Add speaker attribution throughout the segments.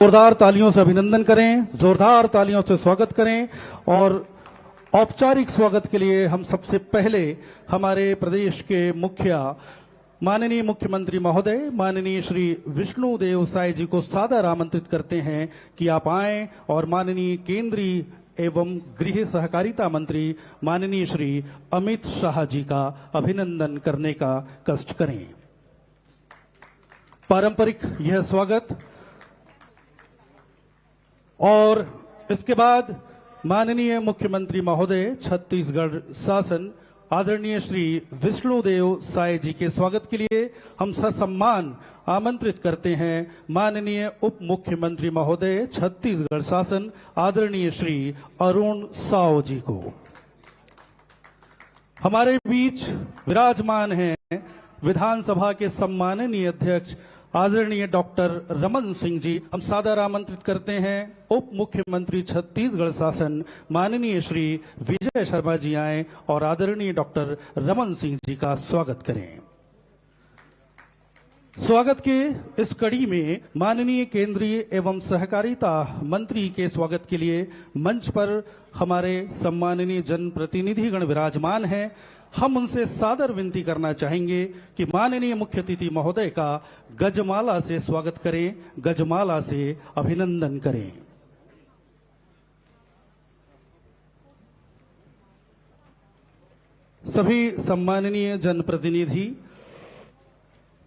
Speaker 1: जोरदार तालियों से अभिनंदन करें, जोरदार तालियों से स्वागत करें। और औपचारिक स्वागत के लिए हम सबसे पहले हमारे प्रदेश के मुखिया माननीय मुख्यमंत्री महोदय माननीय श्री विष्णुदेव साय जी को सादर आमंत्रित करते हैं कि आप आएं और माननीय केंद्रीय एवं गृह सहकारिता मंत्री माननीय श्री अमित शाह जी का अभिनंदन करने का कष्ट करें। पारंपरिक यह स्वागत और इसके बाद माननीय मुख्यमंत्री महोदय छत्तीसगढ़ शासन आदरणीय श्री विष्णुदेव साय जी के स्वागत के लिए हम ससम्मान आमंत्रित करते हैं माननीय उप मुख्यमंत्री महोदय छत्तीसगढ़ शासन आदरणीय श्री अरुण साव जी को। हमारे बीच विराजमान हैं विधानसभा के सम्माननीय अध्यक्ष आदरणीय डॉक्टर रमन सिंह जी। हम सादर आमंत्रित करते हैं उप मुख्यमंत्री छत्तीसगढ़ शासन माननीय श्री विजय शर्मा जी आए और आदरणीय डॉक्टर रमन सिंह जी का स्वागत करें। स्वागत के इस कड़ी में माननीय केंद्रीय एवं सहकारिता मंत्री के स्वागत के लिए मंच पर हमारे सम्माननीय जनप्रतिनिधिगण विराजमान हैं। हम उनसे सादर विनती करना चाहेंगे कि माननीय मुख्य अतिथि महोदय का गजमाला से स्वागत करें, गजमाला से अभिनंदन करें। सभी सम्माननीय जनप्रतिनिधि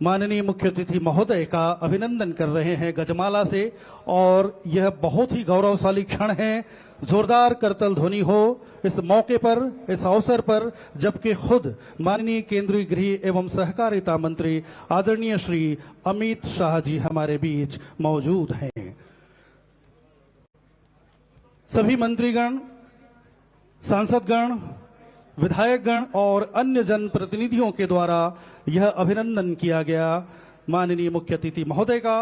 Speaker 1: माननीय मुख्य अतिथि महोदय का अभिनंदन कर रहे हैं गजमाला से और यह बहुत ही गौरवशाली क्षण है। जोरदार करतल ध्वनि हो इस मौके पर, इस अवसर पर, जबकि खुद माननीय केंद्रीय गृह एवं सहकारिता मंत्री आदरणीय श्री अमित शाह जी हमारे बीच मौजूद हैं। सभी मंत्रीगण, सांसदगण, विधायकगण और अन्य जनप्रतिनिधियों के द्वारा यह अभिनंदन किया गया माननीय मुख्य अतिथि महोदय का।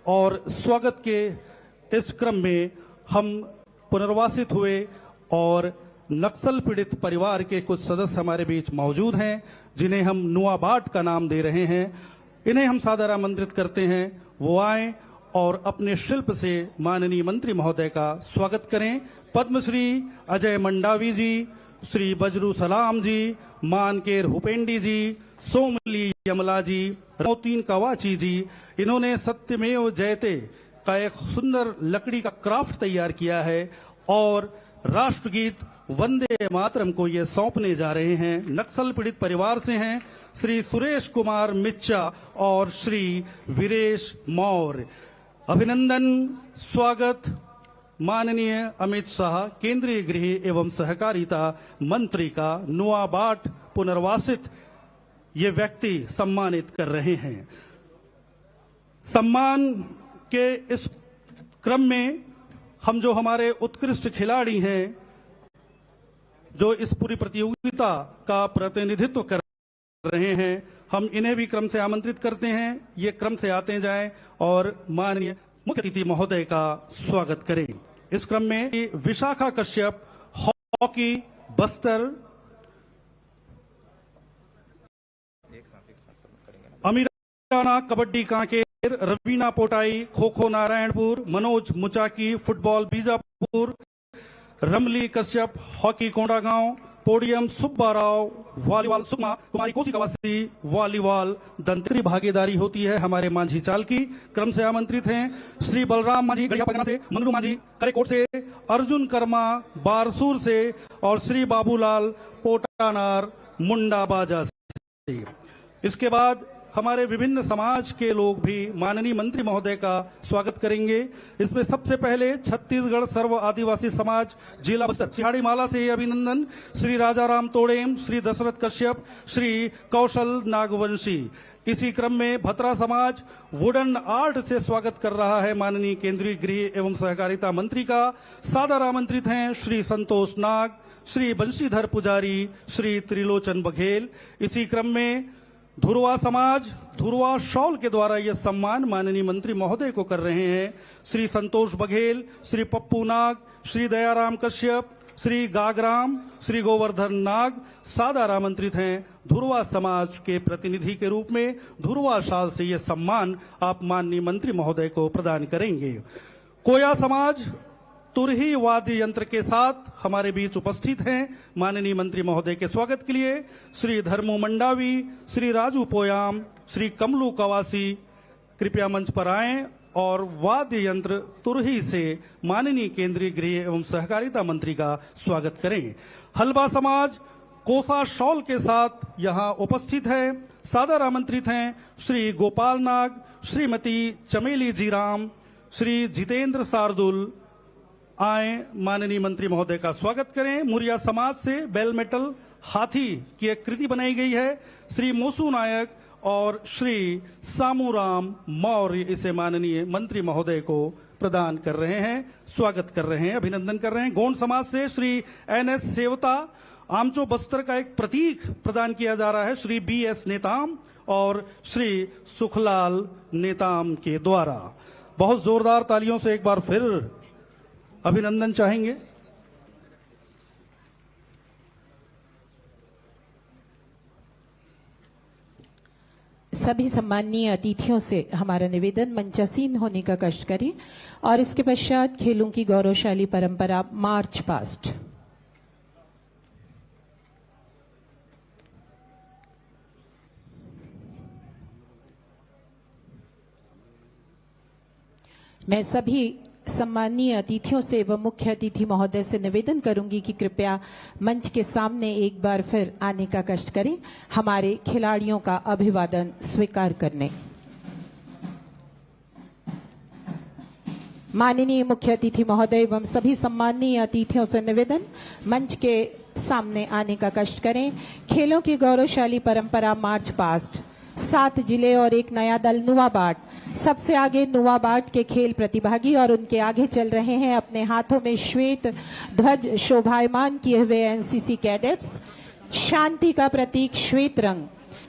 Speaker 1: और स्वागत के इस क्रम में हम पुनर्वासित हुए और नक्सल पीड़ित परिवार के कुछ सदस्य हमारे बीच मौजूद हैं जिन्हें हम नुआबाट का नाम दे रहे हैं। इन्हें हम सादर आमंत्रित करते हैं वो आए और अपने शिल्प से माननीय मंत्री महोदय का स्वागत करें। पद्मश्री अजय मंडावी जी, श्री बजरू सलाम जी, मानकेर हुपेंडी जी, सोमली यमला जी, रौतीन कवाची जी, इन्होंने सत्यमेव जयते का एक सुंदर लकड़ी का क्राफ्ट तैयार किया है और राष्ट्रगीत वंदे मातरम को ये सौंपने जा रहे हैं। नक्सल पीड़ित परिवार से हैं श्री सुरेश कुमार मिच्चा और श्री वीरेश मौर्य। अभिनंदन, स्वागत माननीय अमित शाह केंद्रीय गृह एवं सहकारिता मंत्री का नुआबाट पुनर्वासित ये व्यक्ति सम्मानित कर रहे हैं। सम्मान के इस क्रम में हम जो हमारे उत्कृष्ट खिलाड़ी हैं जो इस पूरी प्रतियोगिता का प्रतिनिधित्व कर रहे हैं, हम इन्हें भी क्रम से आमंत्रित करते हैं। ये क्रम से आते जाएं और माननीय मुख्य अतिथि महोदय का स्वागत करें। इस क्रम में Vishakha Kashyap hockey Bastar, Amirana kabaddi Kanker, Raveena Potai kho kho Narayanpur, Manoj Muchaki football Bijapur, Ramli Kashyap hockey Kondagaon, Podiyam Subbarao volleyball Sukma, Kumari Kosi Kawasi volleyball Dantari भागीदारी होती है हमारे मांझी चाल की। क्रम से आमंत्रित हैं श्री बलराम मांझी गढ़िया पगना से, मंगलू मांझी करेकोट से, अर्जुन कर्मा बारसूर से और श्री बाबूलाल पोटानार मुंडा बाजा से। इसके बाद हमारे विभिन्न समाज के लोग भी माननीय मंत्री महोदय का स्वागत करेंगे। इसमें सबसे पहले छत्तीसगढ़ सर्व आदिवासी समाज जिला बस्तर सिहाड़ी माला से अभिनंदन श्री राजाराम तोड़ेम, श्री दशरथ कश्यप, श्री कौशल नागवंशी। इसी क्रम में भतरा समाज वुडन आर्ट से स्वागत कर रहा है माननीय केंद्रीय गृह एवं सहकारिता मंत्री का। सादर आमंत्रित हैं श्री संतोष नाग, श्री बंशीधर पुजारी, श्री त्रिलोचन बघेल। इसी क्रम में धुरवा समाज धुरवा शॉल के द्वारा यह सम्मान माननीय मंत्री महोदय को कर रहे हैं श्री संतोष बघेल, श्री पप्पू नाग, श्री दयाराम कश्यप, श्री गागराम, श्री गोवर्धन नाग। सादर आमंत्रित हैं धुरवा समाज के प्रतिनिधि के रूप में। धुरवा शाल से यह सम्मान आप माननीय मंत्री महोदय को प्रदान करेंगे। कोया समाज तुरही वाद्य यंत्र के साथ हमारे बीच उपस्थित हैं। माननीय मंत्री महोदय के स्वागत के लिए श्री धर्मू मंडावी, श्री राजू पोयाम, श्री कमलू कवासी कृपया मंच पर आएं और वाद्य यंत्र तुरही से माननीय केंद्रीय गृह एवं सहकारिता मंत्री का स्वागत करें। हलबा समाज कोसा शॉल के साथ यहाँ उपस्थित है। सादर आमंत्रित हैं श्री गोपाल नाग, श्रीमती चमेली जीराम, श्री जितेंद्र सारदुल। आए माननीय मंत्री महोदय का स्वागत करें। मुरिया समाज से बेल मेटल हाथी की एक कृति बनाई गई है। श्री मोसू नायक और श्री सामूराम मौर्य इसे माननीय मंत्री महोदय को प्रदान कर रहे हैं, स्वागत कर रहे हैं, अभिनंदन कर रहे हैं। गोंड समाज से श्री NS सेवता, आमचो बस्तर का एक प्रतीक प्रदान किया जा रहा है श्री BS नेताम और श्री सुखलाल नेताम के द्वारा। बहुत जोरदार तालियों से एक बार फिर अभिनंदन चाहेंगे।
Speaker 2: सभी सम्माननीय अतिथियों से हमारा निवेदन मंचासीन होने का कष्ट करें और इसके पश्चात खेलों की गौरवशाली परंपरा मार्च पास्ट। मैं सभी सम्माननीय अतिथियों से एवं मुख्य अतिथि महोदय से निवेदन करूंगी कि कृपया मंच के सामने एक बार फिर आने का कष्ट करें, हमारे खिलाड़ियों का अभिवादन स्वीकार करने। माननीय मुख्य अतिथि महोदय एवं सभी सम्माननीय अतिथियों से निवेदन, मंच के सामने आने का कष्ट करें। खेलों की गौरवशाली परंपरा मार्च पास्ट, 7 जिले और एक नया दल नुवाबाट। सबसे आगे नुवाबाट के खेल प्रतिभागी और उनके आगे चल रहे हैं अपने हाथों में श्वेत ध्वज शोभायमान किए हुए NCC कैडेट्स। शांति का प्रतीक श्वेत रंग,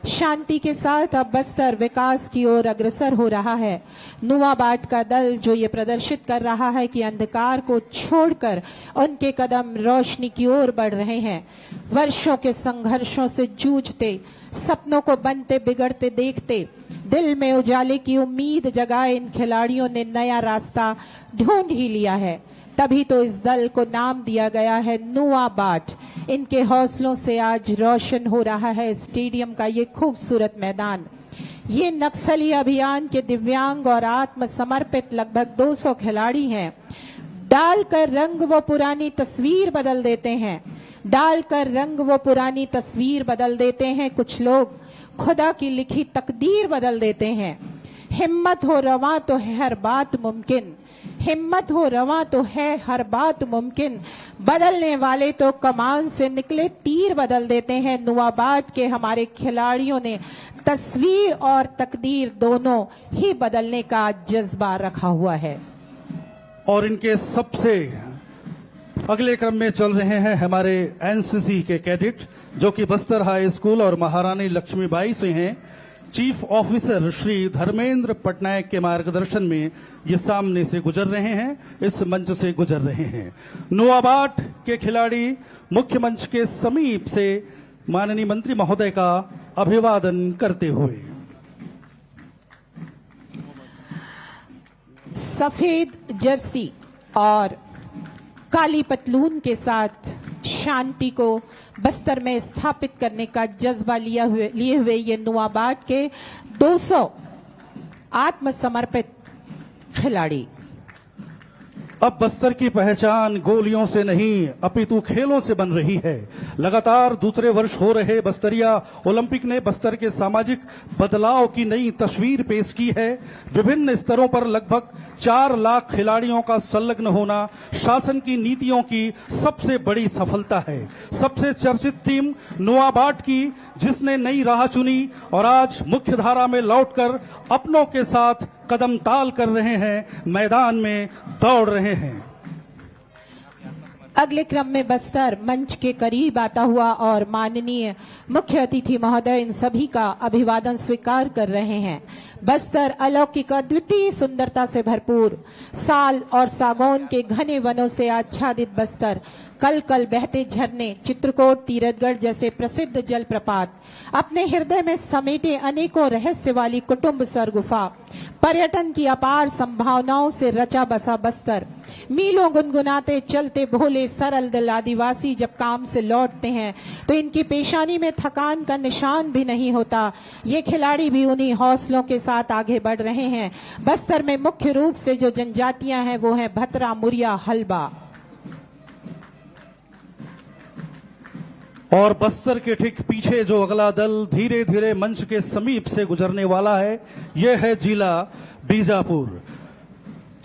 Speaker 2: शांति के साथ अब बस्तर विकास की ओर अग्रसर हो रहा है। नुवाबाट का दल जो ये प्रदर्शित कर रहा है कि अंधकार को छोड़कर उनके कदम रोशनी की ओर बढ़ रहे हैं। वर्षों के संघर्षों से जूझते, सपनों को बनते बिगड़ते देखते, दिल में उजाले की उम्मीद जगाए इन खिलाड़ियों ने नया रास्ता ढूंढ ही लिया है। तभी तो इस दल को नाम दिया गया है नुवाबाट। इनके हौसलों से आज रोशन हो रहा है स्टेडियम का ये खूबसूरत मैदान। ये नक्सली अभियान के दिव्यांग और आत्मसमर्पित लगभग 200 खिलाड़ी हैं। डालकर रंग वो पुरानी तस्वीर बदल देते हैं, डालकर रंग वो पुरानी तस्वीर बदल देते हैं। कुछ लोग खुदा की लिखी तकदीर बदल देते हैं। हिम्मत हो रवां तो है हर बात मुमकिन, हिम्मत हो रवां तो है हर बात मुमकिन। बदलने वाले तो कमान से निकले तीर बदल देते हैं। नुवाबाट के हमारे खिलाड़ियों ने तस्वीर और तकदीर दोनों ही बदलने का जज्बा रखा हुआ है।
Speaker 1: और इनके सबसे अगले क्रम में चल रहे हैं हमारे NCC के कैडेट जो कि बस्तर हाई स्कूल और महारानी लक्ष्मीबाई से हैं। चीफ ऑफिसर श्री धर्मेंद्र पटनायक के मार्गदर्शन में ये सामने से गुजर रहे हैं, इस मंच से गुजर रहे हैं। नुवाबाट के खिलाड़ी मुख्य मंच के समीप से माननीय मंत्री महोदय का अभिवादन करते हुए।
Speaker 2: सफेद जर्सी और काली पतलून के साथ शांति को बस्तर में स्थापित करने का जज्बा लिए हुए ये नुवाबाट के 200 आत्मसमर्पित खिलाड़ी।
Speaker 1: अब बस्तर की पहचान गोलियों से नहीं अपितु खेलों से बन रही है। लगातार दूसरे वर्ष हो रहे बस्तरिया ओलंपिक ने बस्तर के सामाजिक बदलाव की नई तस्वीर पेश की है। विभिन्न स्तरों पर लगभग 4 लाख खिलाड़ियों का संलग्न होना शासन की नीतियों की सबसे बड़ी सफलता है। सबसे चर्चित टीम नुवाबाट की जिसने नई राह चुनी और आज मुख्य धारा में लौटकर अपनों के साथ कदम ताल कर रहे हैं, मैदान में दौड़ रहे हैं।
Speaker 2: अगले क्रम में बस्तर मंच के करीब आता हुआ और माननीय मुख्य अतिथि महोदय इन सभी का अभिवादन स्वीकार कर रहे हैं। बस्तर अलौकिक अद्वितीय सुंदरता से भरपूर, साल और सागौन के घने वनों से आच्छादित बस्तर, कल कल बहते झरने, चित्रकूट, तीरथगढ़ जैसे प्रसिद्ध जलप्रपात, अपने हृदय में समेटे अनेकों रहस्य वाली कुटुंबसर गुफा, पर्यटन की अपार संभावनाओं से रचा बसा बस्तर, मीलों गुनगुनाते चलते भोले सरल दिल आदिवासी जब काम से लौटते हैं तो इनकी पेशानी में थकान का निशान भी नहीं होता। ये खिलाड़ी भी उन्हीं हौसलों के साथ आगे बढ़ रहे हैं। बस्तर में मुख्य रूप से जो जनजातियां हैं वो हैं भतरा, मुरिया, हल्बा।
Speaker 1: और बस्तर के ठीक पीछे जो अगला दल धीरे धीरे मंच के समीप से गुजरने वाला है, यह है जिला बीजापुर।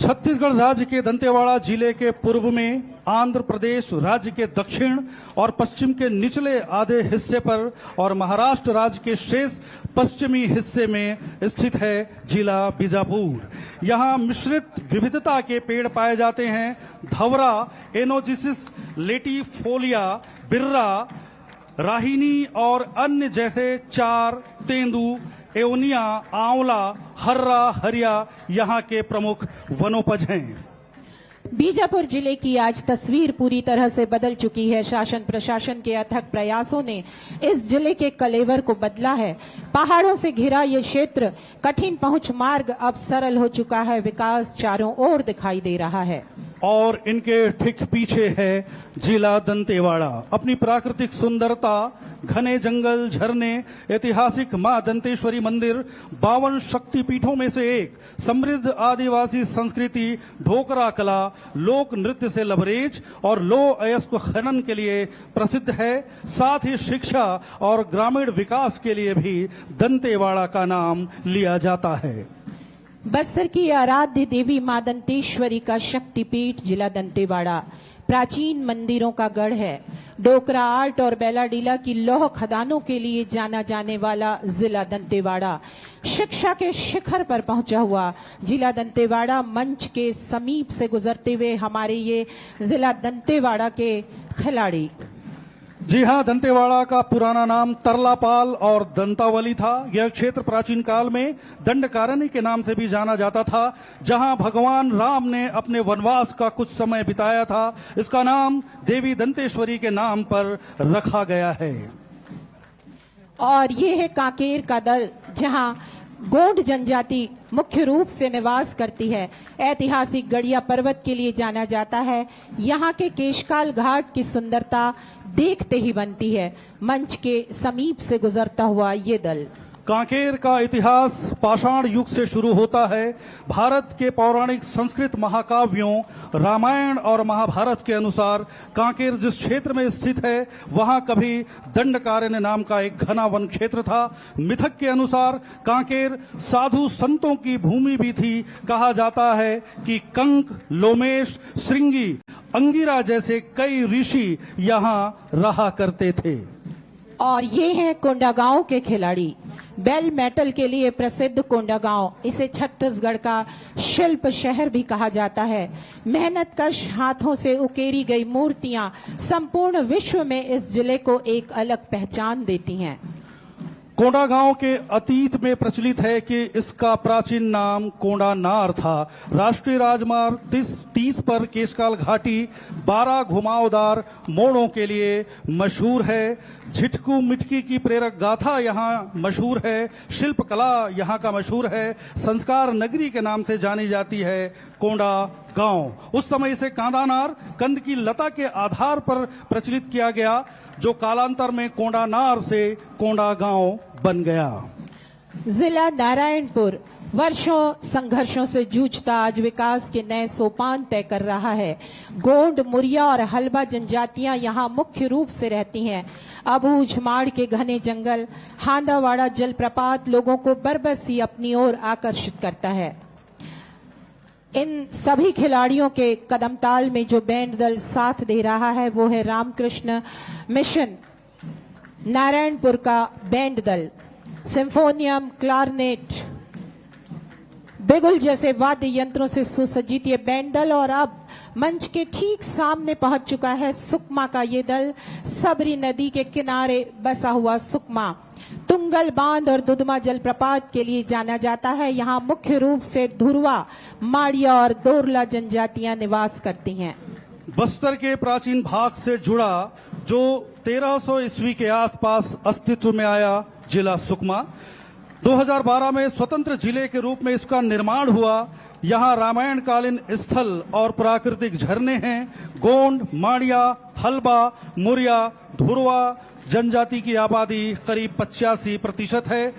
Speaker 1: छत्तीसगढ़ राज्य के दंतेवाड़ा जिले के पूर्व में, आंध्र प्रदेश राज्य के दक्षिण और पश्चिम के निचले आधे हिस्से पर और महाराष्ट्र राज्य के शेष पश्चिमी हिस्से में स्थित है जिला बीजापुर। यहाँ मिश्रित विविधता के पेड़ पाए जाते हैं। धवरा, एनोजिसिस लेटिफोलिया, बिर्रा, राहिनी और अन्य जैसे चार, तेंदू, एवनिया, आंवला, हर्रा, हरिया यहाँ के प्रमुख वनोपज हैं।
Speaker 2: बीजापुर जिले की आज तस्वीर पूरी तरह से बदल चुकी है। शासन प्रशासन के अथक प्रयासों ने इस जिले के कलेवर को बदला है। पहाड़ों से घिरा ये क्षेत्र, कठिन पहुंच मार्ग अब सरल हो चुका है। विकास चारों ओर दिखाई दे रहा है।
Speaker 1: और इनके ठीक पीछे है जिला दंतेवाड़ा। अपनी प्राकृतिक सुंदरता, घने जंगल, झरने, ऐतिहासिक मां दंतेश्वरी मंदिर, 52 शक्तिपीठों में से एक, समृद्ध आदिवासी संस्कृति, ढोकरा कला, लोक नृत्य से लबरेज और लौह अयस्क खनन के लिए प्रसिद्ध है। साथ ही शिक्षा और ग्रामीण विकास के लिए भी दंतेवाड़ा का नाम लिया जाता है।
Speaker 2: बस्तर की आराध्य देवी मां दंतेश्वरी का शक्तिपीठ जिला दंतेवाड़ा प्राचीन मंदिरों का गढ़ है। डोकरा आर्ट और बेलाडीला की लौह खदानों के लिए जाना जाने वाला जिला दंतेवाड़ा, शिक्षा के शिखर पर पहुंचा हुआ जिला दंतेवाड़ा मंच के समीप से गुजरते हुए हमारे ये जिला दंतेवाड़ा के खिलाड़ी।
Speaker 1: जी हाँ, दंतेवाड़ा का पुराना नाम तरलापाल और दंतावली था। यह क्षेत्र प्राचीन काल में दंडकारण्य के नाम से भी जाना जाता था, जहां भगवान राम ने अपने वनवास का कुछ समय बिताया था। इसका नाम देवी दंतेश्वरी के नाम पर रखा गया है।
Speaker 2: और ये है कांकेर का दल, जहां गोंड जनजाति मुख्य रूप से निवास करती है। ऐतिहासिक गड़िया पर्वत के लिए जाना जाता है। यहाँ के केशकाल घाट की सुंदरता देखते ही बनती है। मंच के समीप से गुजरता हुआ ये दल।
Speaker 1: कांकेर का इतिहास पाषाण युग से शुरू होता है। भारत के पौराणिक संस्कृत महाकाव्यों रामायण और महाभारत के अनुसार कांकेर जिस क्षेत्र में स्थित है, वहां कभी दंडकारण्य नाम का एक घना वन क्षेत्र था। मिथक के अनुसार कांकेर साधु संतों की भूमि भी थी। कहा जाता है कि कंक, लोमेश, श्रृंगी, अंगिरा जैसे कई ऋषि यहाँ रहा करते थे।
Speaker 2: और ये हैं कोंडागांव के खिलाड़ी। बेल मेटल के लिए प्रसिद्ध कोंडागांव, इसे छत्तीसगढ़ का शिल्प शहर भी कहा जाता है। मेहनतकश हाथों से उकेरी गई मूर्तियां संपूर्ण विश्व में इस जिले को एक अलग पहचान देती हैं।
Speaker 1: कोंडागांव के अतीत में प्रचलित है कि इसका प्राचीन नाम कोंडानार था। राष्ट्रीय राजमार्ग 30 पर केशकाल घाटी 12 घुमावदार मोड़ों के लिए मशहूर है। झिटकू मिटकी की प्रेरक गाथा यहाँ मशहूर है। शिल्प कला यहाँ का मशहूर है। संस्कार नगरी के नाम से जानी जाती है कोंडागांव। उस समय इसे कांदानार, कंद की लता के आधार पर प्रचलित किया गया, जो कालांतर में कोंडानार से कोंडागांव बन गया।
Speaker 2: जिला नारायणपुर वर्षों संघर्षों से जूझता आज विकास के नए सोपान तय कर रहा है। गोंड, मुरिया और हल्बा जनजातियां यहाँ मुख्य रूप से रहती हैं। अबूझ माड़ के घने जंगल, हांदावाड़ा जलप्रपात लोगों को बरबसी अपनी ओर आकर्षित करता है। इन सभी खिलाड़ियों के कदमताल में जो बैंड दल साथ दे रहा है वो है रामकृष्ण मिशन नारायणपुर का बैंड दल। सिम्फोनियम, क्लारनेट, बिगुल जैसे वाद्य यंत्रों से सुसज्जित ये बैंड दल और अब मंच के ठीक सामने पहुंच चुका है सुकमा का ये दल। सबरी नदी के किनारे बसा हुआ सुकमा तुंगल बांध और दुदमा जलप्रपात के लिए जाना जाता है। यहाँ मुख्य रूप से धुरवा, माड़िया और दोरला जनजातियां निवास करती हैं।
Speaker 1: बस्तर के प्राचीन भाग से जुड़ा जो 1300 ईस्वी के आसपास अस्तित्व में आया जिला सुकमा, 2012 में स्वतंत्र जिले के रूप में इसका निर्माण हुआ। यहाँ रामायण कालीन स्थल और प्राकृतिक झरने हैं। गोंड, माड़िया, हलबा, मुरिया, धुरवा जनजाति की आबादी करीब 85% है।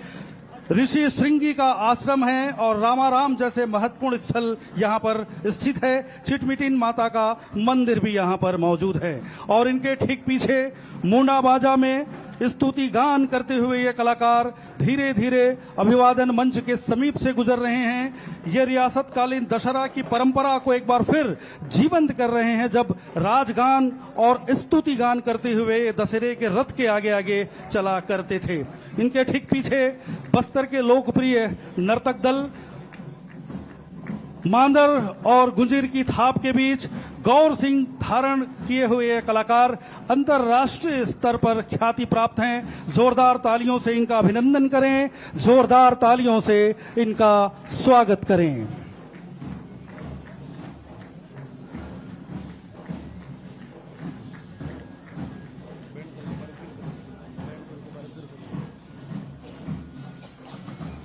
Speaker 1: ऋषि श्रृंगी का आश्रम है और रामाराम जैसे महत्वपूर्ण स्थल यहाँ पर स्थित है। चिटमिटिन माता का मंदिर भी यहाँ पर मौजूद है और इनके ठीक पीछे मुंडा बाजा में स्तुति गान करते हुए ये कलाकार धीरे धीरे अभिवादन मंच के समीप से गुजर रहे हैं। ये रियासतकालीन दशहरा की परंपरा को एक बार फिर जीवंत कर रहे हैं, जब राजगान और स्तुति गान करते हुए दशहरे के रथ के आगे आगे चला करते थे। इनके ठीक पीछे बस्तर के लोकप्रिय नर्तक दल मांदर और गुंजीर की थाप के बीच गौर सिंह धारण किए हुए कलाकार अंतर्राष्ट्रीय स्तर पर ख्याति प्राप्त हैं। जोरदार तालियों से इनका अभिनंदन करें, जोरदार तालियों से इनका स्वागत करें।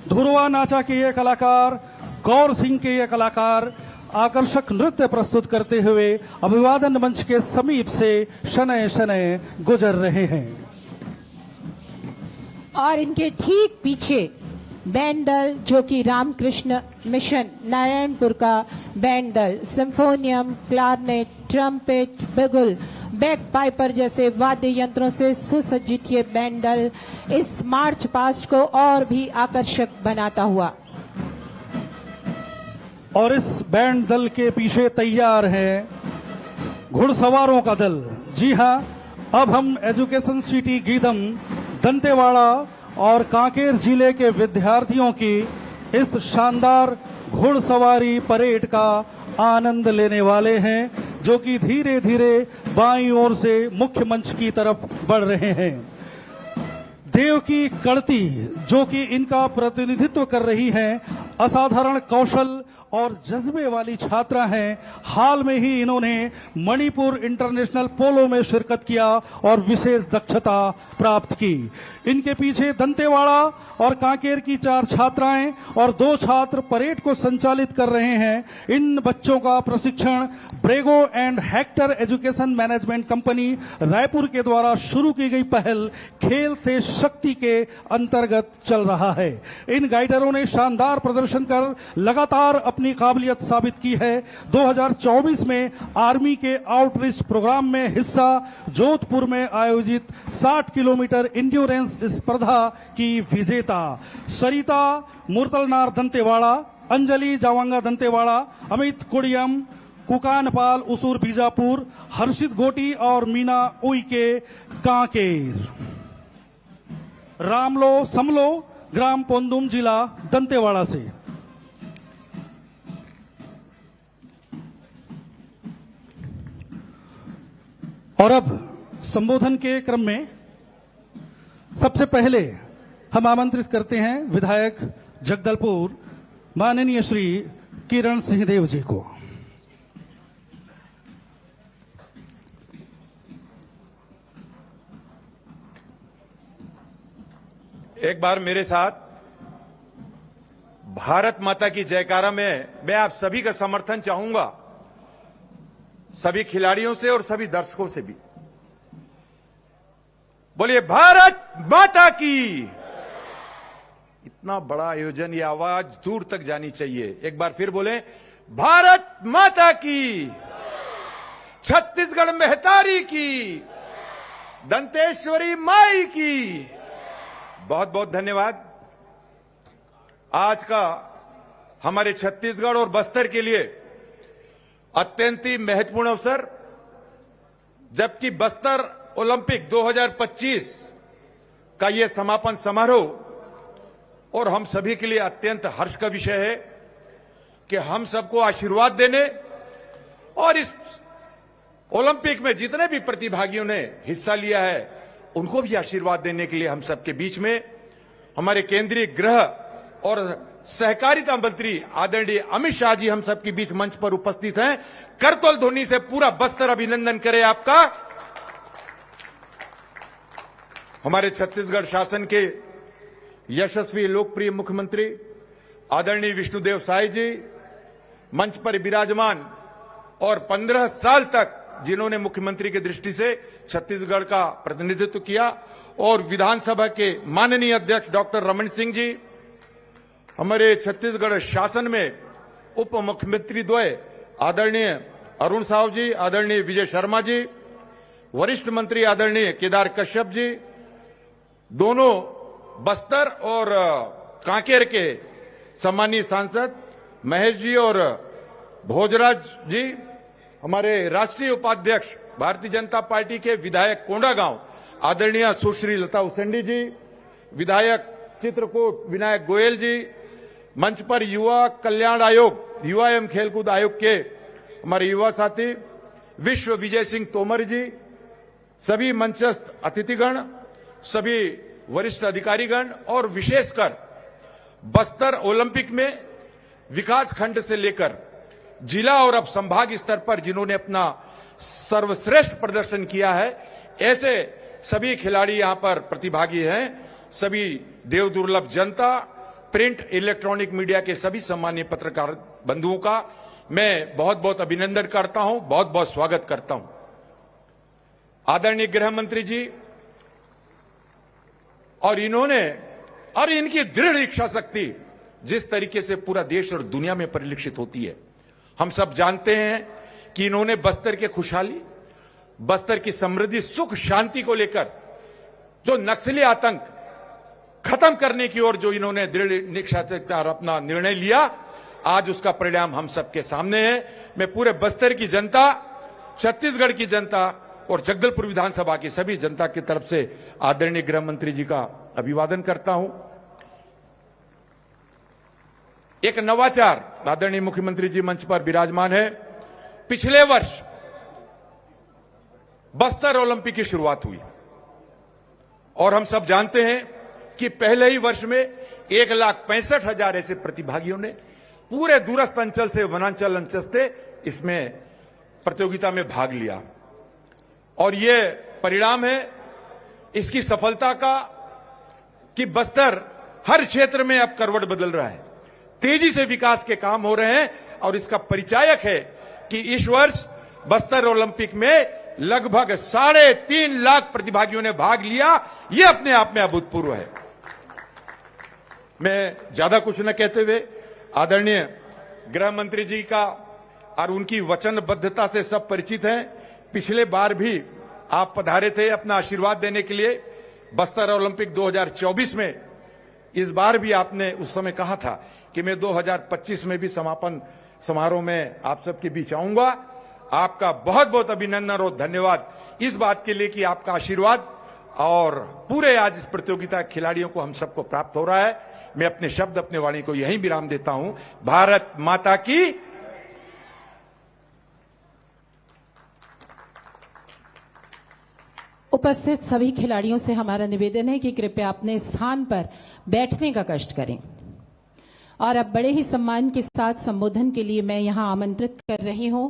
Speaker 1: धुरवा नाचा के ये कलाकार, गौर सिंह के ये कलाकार आकर्षक नृत्य प्रस्तुत करते हुए अभिवादन मंच के समीप से शनय शनय गुजर रहे हैं।
Speaker 2: और इनके ठीक पीछे बैंड दल जो कि रामकृष्ण मिशन नारायणपुर का बैंड दल, सिम्फोनियम, क्लारनेट, ट्रम्पेट, बिगुल, बैक पाइपर जैसे वाद्य यंत्रों से सुसज्जित ये बैंड दल इस मार्च पास्ट को और भी आकर्षक बनाता हुआ।
Speaker 1: और इस बैंड दल के पीछे तैयार है घुड़सवारों का दल। जी हां, अब हम एजुकेशन सिटी गीदम, दंतेवाड़ा और कांकेर जिले के विद्यार्थियों की इस शानदार घुड़सवारी परेड का आनंद लेने वाले हैं, जो कि धीरे धीरे बाईं ओर से मुख्य मंच की तरफ बढ़ रहे हैं। देव की कड़ती जो कि इनका प्रतिनिधित्व कर रही हैं, असाधारण कौशल और जज्बे वाली छात्रा हैं। हाल में ही इन्होंने मणिपुर इंटरनेशनल पोलो में शिरकत किया और विशेष दक्षता प्राप्त की। इनके पीछे दंतेवाड़ा और कांकेर की 4 छात्राएं और 2 छात्र परेड को संचालित कर रहे हैं। इन बच्चों का प्रशिक्षण Brego and Hector education management company Raipur के द्वारा शुरू की गई पहल खेल से शक्ति के अंतर्गत चल रहा है। इन गाइडरों ने शानदार प्रदर्शन कर लगातार अपनी काबिलियत साबित की है। 2024 में आर्मी के आउटरीच प्रोग्राम में हिस्सा जोधपुर में आयोजित 60 किलोमीटर इंड्योरेंस स्पर्धा की विजेता सरिता मुरतलनार दंतेवाड़ा, अंजलि जावांगा दंतेवाड़ा, अमित कुड़ियम कुकानपाल उसूर बीजापुर, हर्षित गोटी और मीना उइके कांकेर, रामलो समलो ग्राम पोंदुम जिला दंतेवाड़ा से। और अब संबोधन के क्रम में सबसे पहले हम आमंत्रित करते हैं विधायक जगदलपुर माननीय श्री किरण सिंहदेव जी को।
Speaker 3: एक बार मेरे साथ भारत माता की जयकारा में मैं आप सभी का समर्थन चाहूंगा, सभी खिलाड़ियों से और सभी दर्शकों से भी। बोलिए भारत माता की। इतना बड़ा आयोजन, ये आवाज दूर तक जानी चाहिए। एक बार फिर बोले भारत माता की, छत्तीसगढ़ मेहतारी की, दंतेश्वरी माई की। बहुत बहुत धन्यवाद। आज का हमारे छत्तीसगढ़ और बस्तर के लिए अत्यंत ही महत्वपूर्ण अवसर, जबकि बस्तर ओलंपिक 2025 का यह समापन समारोह और हम सभी के लिए अत्यंत हर्ष का विषय है। कि हम सबको आशीर्वाद देने और इस ओलंपिक में जितने भी प्रतिभागियों ने हिस्सा लिया है उनको भी आशीर्वाद देने के लिए हम सबके बीच में हमारे केंद्रीय गृह और सहकारिता मंत्री आदरणीय अमित शाह जी हम सबके बीच मंच पर उपस्थित हैं। करतल ध्वनि से पूरा बस्तर अभिनंदन करे आपका। हमारे छत्तीसगढ़ शासन के यशस्वी लोकप्रिय मुख्यमंत्री आदरणीय विष्णुदेव साय जी मंच पर विराजमान और 15 साल तक जिन्होंने मुख्यमंत्री की दृष्टि से छत्तीसगढ़ का प्रतिनिधित्व किया, और विधानसभा के माननीय अध्यक्ष डॉक्टर रमन सिंह जी, हमारे छत्तीसगढ़ शासन में उप मुख्यमंत्री द्वय आदरणीय अरुण साव जी, आदरणीय विजय शर्मा जी, वरिष्ठ मंत्री आदरणीय केदार कश्यप जी, दोनों बस्तर और कांकेर के सम्मानीय सांसद महेश जी और भोजराज जी, हमारे राष्ट्रीय उपाध्यक्ष भारतीय जनता पार्टी के विधायक कोंडागांव आदरणीय सुश्री लता उसेंडी जी, विधायक चित्रकूट विनायक गोयल जी, मंच पर युवा कल्याण आयोग, युवा एवं खेलकूद आयोग के हमारे युवा साथी विश्व विजय सिंह तोमर जी, सभी मंचस्थ अतिथिगण, सभी वरिष्ठ अधिकारीगण और विशेषकर बस्तर ओलंपिक में विकास खंड से लेकर जिला और अब संभाग स्तर पर जिन्होंने अपना सर्वश्रेष्ठ प्रदर्शन किया है, ऐसे सभी खिलाड़ी यहां पर प्रतिभागी हैं। सभी देव दुर्लभ जनता, प्रिंट इलेक्ट्रॉनिक मीडिया के सभी सम्मानीय पत्रकार बंधुओं का मैं बहुत बहुत अभिनंदन करता हूं, बहुत बहुत स्वागत करता हूं। आदरणीय गृह मंत्री जी और इनकी दृढ़ इच्छा शक्ति जिस तरीके से पूरा देश और दुनिया में परिलक्षित होती है, हम सब जानते हैं कि इन्होंने बस्तर के खुशहाली, बस्तर की समृद्धि, सुख शांति को लेकर जो नक्सली आतंक खत्म करने की ओर जो इन्होंने दृढ़ निष्ठा से अपना निर्णय लिया, आज उसका परिणाम हम सबके सामने है। मैं पूरे बस्तर की जनता, छत्तीसगढ़ की जनता और जगदलपुर विधानसभा की सभी जनता की तरफ से आदरणीय गृह मंत्री जी का अभिवादन करता हूं। एक नवाचार आदरणीय मुख्यमंत्री जी मंच पर विराजमान है। पिछले वर्ष बस्तर ओलंपिक की शुरुआत हुई और हम सब जानते हैं कि पहले ही वर्ष में 1,65,000 ऐसे प्रतिभागियों ने पूरे दूरस्थ अंचल से वनांचल अंचल से इसमें प्रतियोगिता में भाग लिया, और ये परिणाम है इसकी सफलता का कि बस्तर हर क्षेत्र में अब करवट बदल रहा है, तेजी से विकास के काम हो रहे हैं, और इसका परिचायक है कि इस वर्ष बस्तर ओलंपिक में लगभग 3.5 लाख प्रतिभागियों ने भाग लिया। यह अपने आप में अभूतपूर्व है। मैं ज्यादा कुछ न कहते हुए आदरणीय गृह मंत्री जी का और उनकी वचनबद्धता से सब परिचित हैं। पिछले बार भी आप पधारे थे अपना आशीर्वाद देने के लिए बस्तर ओलंपिक 2024 में। इस बार भी आपने उस समय कहा था कि मैं 2025 में भी समापन समारोह में आप सबके बीच आऊंगा। आपका बहुत बहुत अभिनंदन और धन्यवाद इस बात के लिए कि आपका आशीर्वाद और पूरे आज इस प्रतियोगिता के खिलाड़ियों को हम सबको प्राप्त हो रहा है। मैं अपने शब्द, अपने वाणी को यहीं विराम देता हूं। भारत माता की।
Speaker 2: उपस्थित सभी खिलाड़ियों से हमारा निवेदन है कि कृपया अपने स्थान पर बैठने का कष्ट करें। और अब बड़े ही सम्मान के साथ संबोधन के लिए मैं यहां आमंत्रित कर रही हूं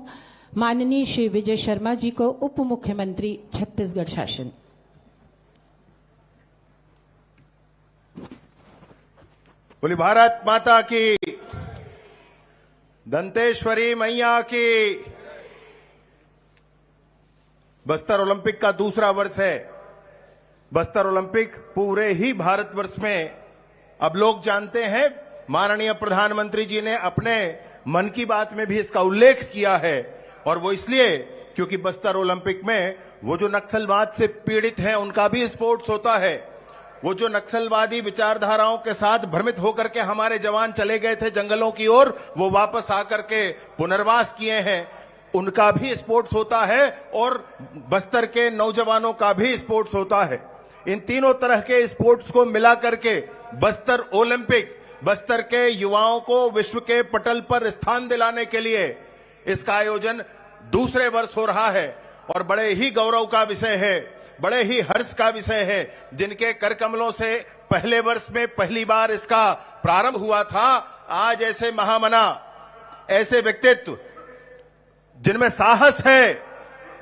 Speaker 2: माननीय श्री विजय शर्मा जी को, उप मुख्यमंत्री छत्तीसगढ़ शासन।
Speaker 4: बोली भारत माता की, दंतेश्वरी मैया की। बस्तर ओलंपिक का दूसरा वर्ष है। बस्तर ओलंपिक पूरे ही भारतवर्ष में अब लोग जानते हैं। माननीय प्रधानमंत्री जी ने अपने मन की बात में भी इसका उल्लेख किया है, और वो इसलिए क्योंकि बस्तर ओलंपिक में वो जो नक्सलवाद से पीड़ित हैं उनका भी स्पोर्ट्स होता है। वो जो नक्सलवादी विचारधाराओं के साथ भ्रमित होकर के हमारे जवान चले गए थे जंगलों की ओर, वो वापस आकर के पुनर्वास किए हैं, उनका भी स्पोर्ट्स होता है, और बस्तर के नौजवानों का भी स्पोर्ट्स होता है। इन तीनों तरह के स्पोर्ट्स को मिला करके बस्तर ओलंपिक बस्तर के युवाओं को विश्व के पटल पर स्थान दिलाने के लिए इसका आयोजन दूसरे वर्ष हो रहा है और बड़े ही गौरव का विषय है, बड़े ही हर्ष का विषय है। जिनके कर कमलों से पहले वर्ष में पहली बार इसका प्रारंभ हुआ था, आज ऐसे महामना, ऐसे व्यक्तित्व जिनमें साहस है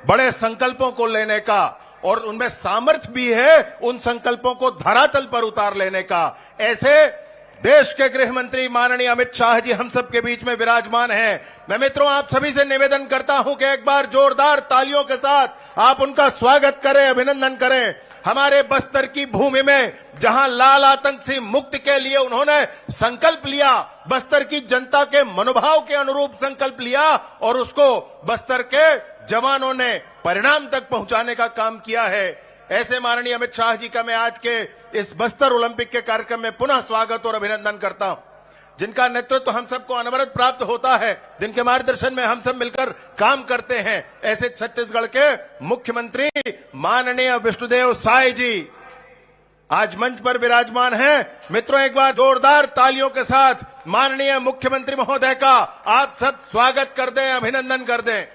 Speaker 4: बड़े संकल्पों को लेने का और उनमें सामर्थ्य भी है उन संकल्पों को धरातल पर उतार लेने का, ऐसे देश के गृह मंत्री माननीय अमित शाह जी हम सबके बीच में विराजमान हैं। मैं मित्रों आप सभी से निवेदन करता हूं कि एक बार जोरदार तालियों के साथ आप उनका स्वागत करें, अभिनंदन करें। हमारे बस्तर की भूमि में जहां लाल आतंक से मुक्ति के लिए उन्होंने संकल्प लिया, बस्तर की जनता के मनोभाव के अनुरूप संकल्प लिया और उसको बस्तर के जवानों ने परिणाम तक पहुंचाने का काम किया है। ऐसे माननीय अमित शाह जी का मैं आज के इस बस्तर ओलंपिक के कार्यक्रम में पुनः स्वागत और अभिनंदन करता हूं, जिनका नेतृत्व हम सबको अनवरत प्राप्त होता है, जिनके मार्गदर्शन में हम सब मिलकर काम करते हैं। ऐसे छत्तीसगढ़ के मुख्यमंत्री माननीय विष्णुदेव साय जी आज मंच पर विराजमान हैं। मित्रों एक बार जोरदार तालियों के साथ माननीय मुख्यमंत्री महोदय का आप सब स्वागत कर दें, अभिनंदन कर दें।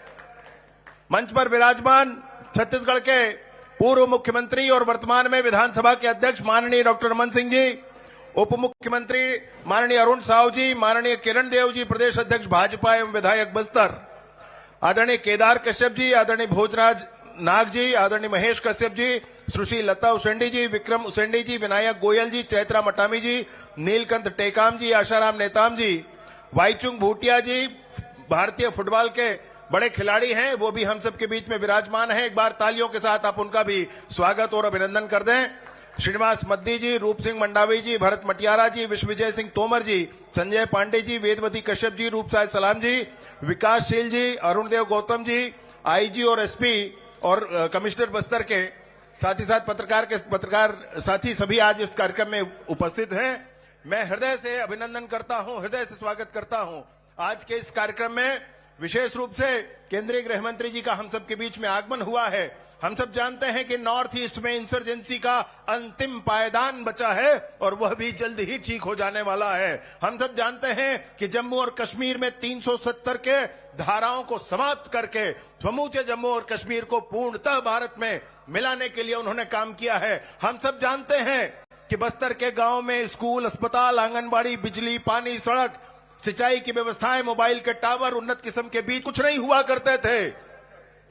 Speaker 4: मंच पर विराजमान छत्तीसगढ़ के पूर्व मुख्यमंत्री और वर्तमान में विधानसभा के अध्यक्ष माननीय डॉक्टर रमन सिंह जी, उप मुख्यमंत्री माननीय अरुण साहू जी, माननीय किरण देव जी, प्रदेश अध्यक्ष भाजपा एवं विधायक बस्तर, आदरणीय केदार कश्यप जी, आदरणीय भोजराज नाग जी, आदरणीय महेश कश्यप जी, सुश्री लता उसेंडी जी, विक्रम उसेंडी जी, विनायक गोयल जी, चैत्रा मटामी जी, नीलकंठ टेकाम जी, आशाराम नेताम जी, वाईचुंग भूटिया जी, भारतीय फुटबॉल के बड़े खिलाड़ी हैं, वो भी हम सबके बीच में विराजमान हैं। एक बार तालियों के साथ आप उनका भी स्वागत और अभिनंदन कर दें। श्रीनिवास मद्दी जी, रूप सिंह मंडावी जी, भरत मटियारा जी, विश्वविजय सिंह तोमर जी, संजय पांडे जी, वेदवती कश्यप जी, रूपसाय सलाम जी, विकासशील जी, अरुण देव गौतम जी, आईजी और एसपी और कमिश्नर बस्तर के साथ ही साथ पत्रकार साथी सभी आज इस कार्यक्रम में उपस्थित हैं। मैं हृदय से अभिनंदन करता हूं, हृदय से स्वागत करता हूं। आज के इस कार्यक्रम में विशेष रूप से केंद्रीय गृह मंत्री जी का हम सब के बीच में आगमन हुआ है। हम सब जानते हैं कि नॉर्थ ईस्ट में इंसर्जेंसी का अंतिम पायदान बचा है और वह भी जल्द ही ठीक हो जाने वाला है। हम सब जानते हैं कि जम्मू और कश्मीर में 370 के धाराओं को समाप्त करके समूचे जम्मू और कश्मीर को पूर्णतः भारत में मिलाने के लिए उन्होंने काम किया है। हम सब जानते हैं कि बस्तर के गांव में स्कूल, अस्पताल, आंगनबाड़ी, बिजली, पानी, सड़क, सिंचाई की व्यवस्थाएं, मोबाइल के टावर, उन्नत किस्म के बीज कुछ नहीं हुआ करते थे।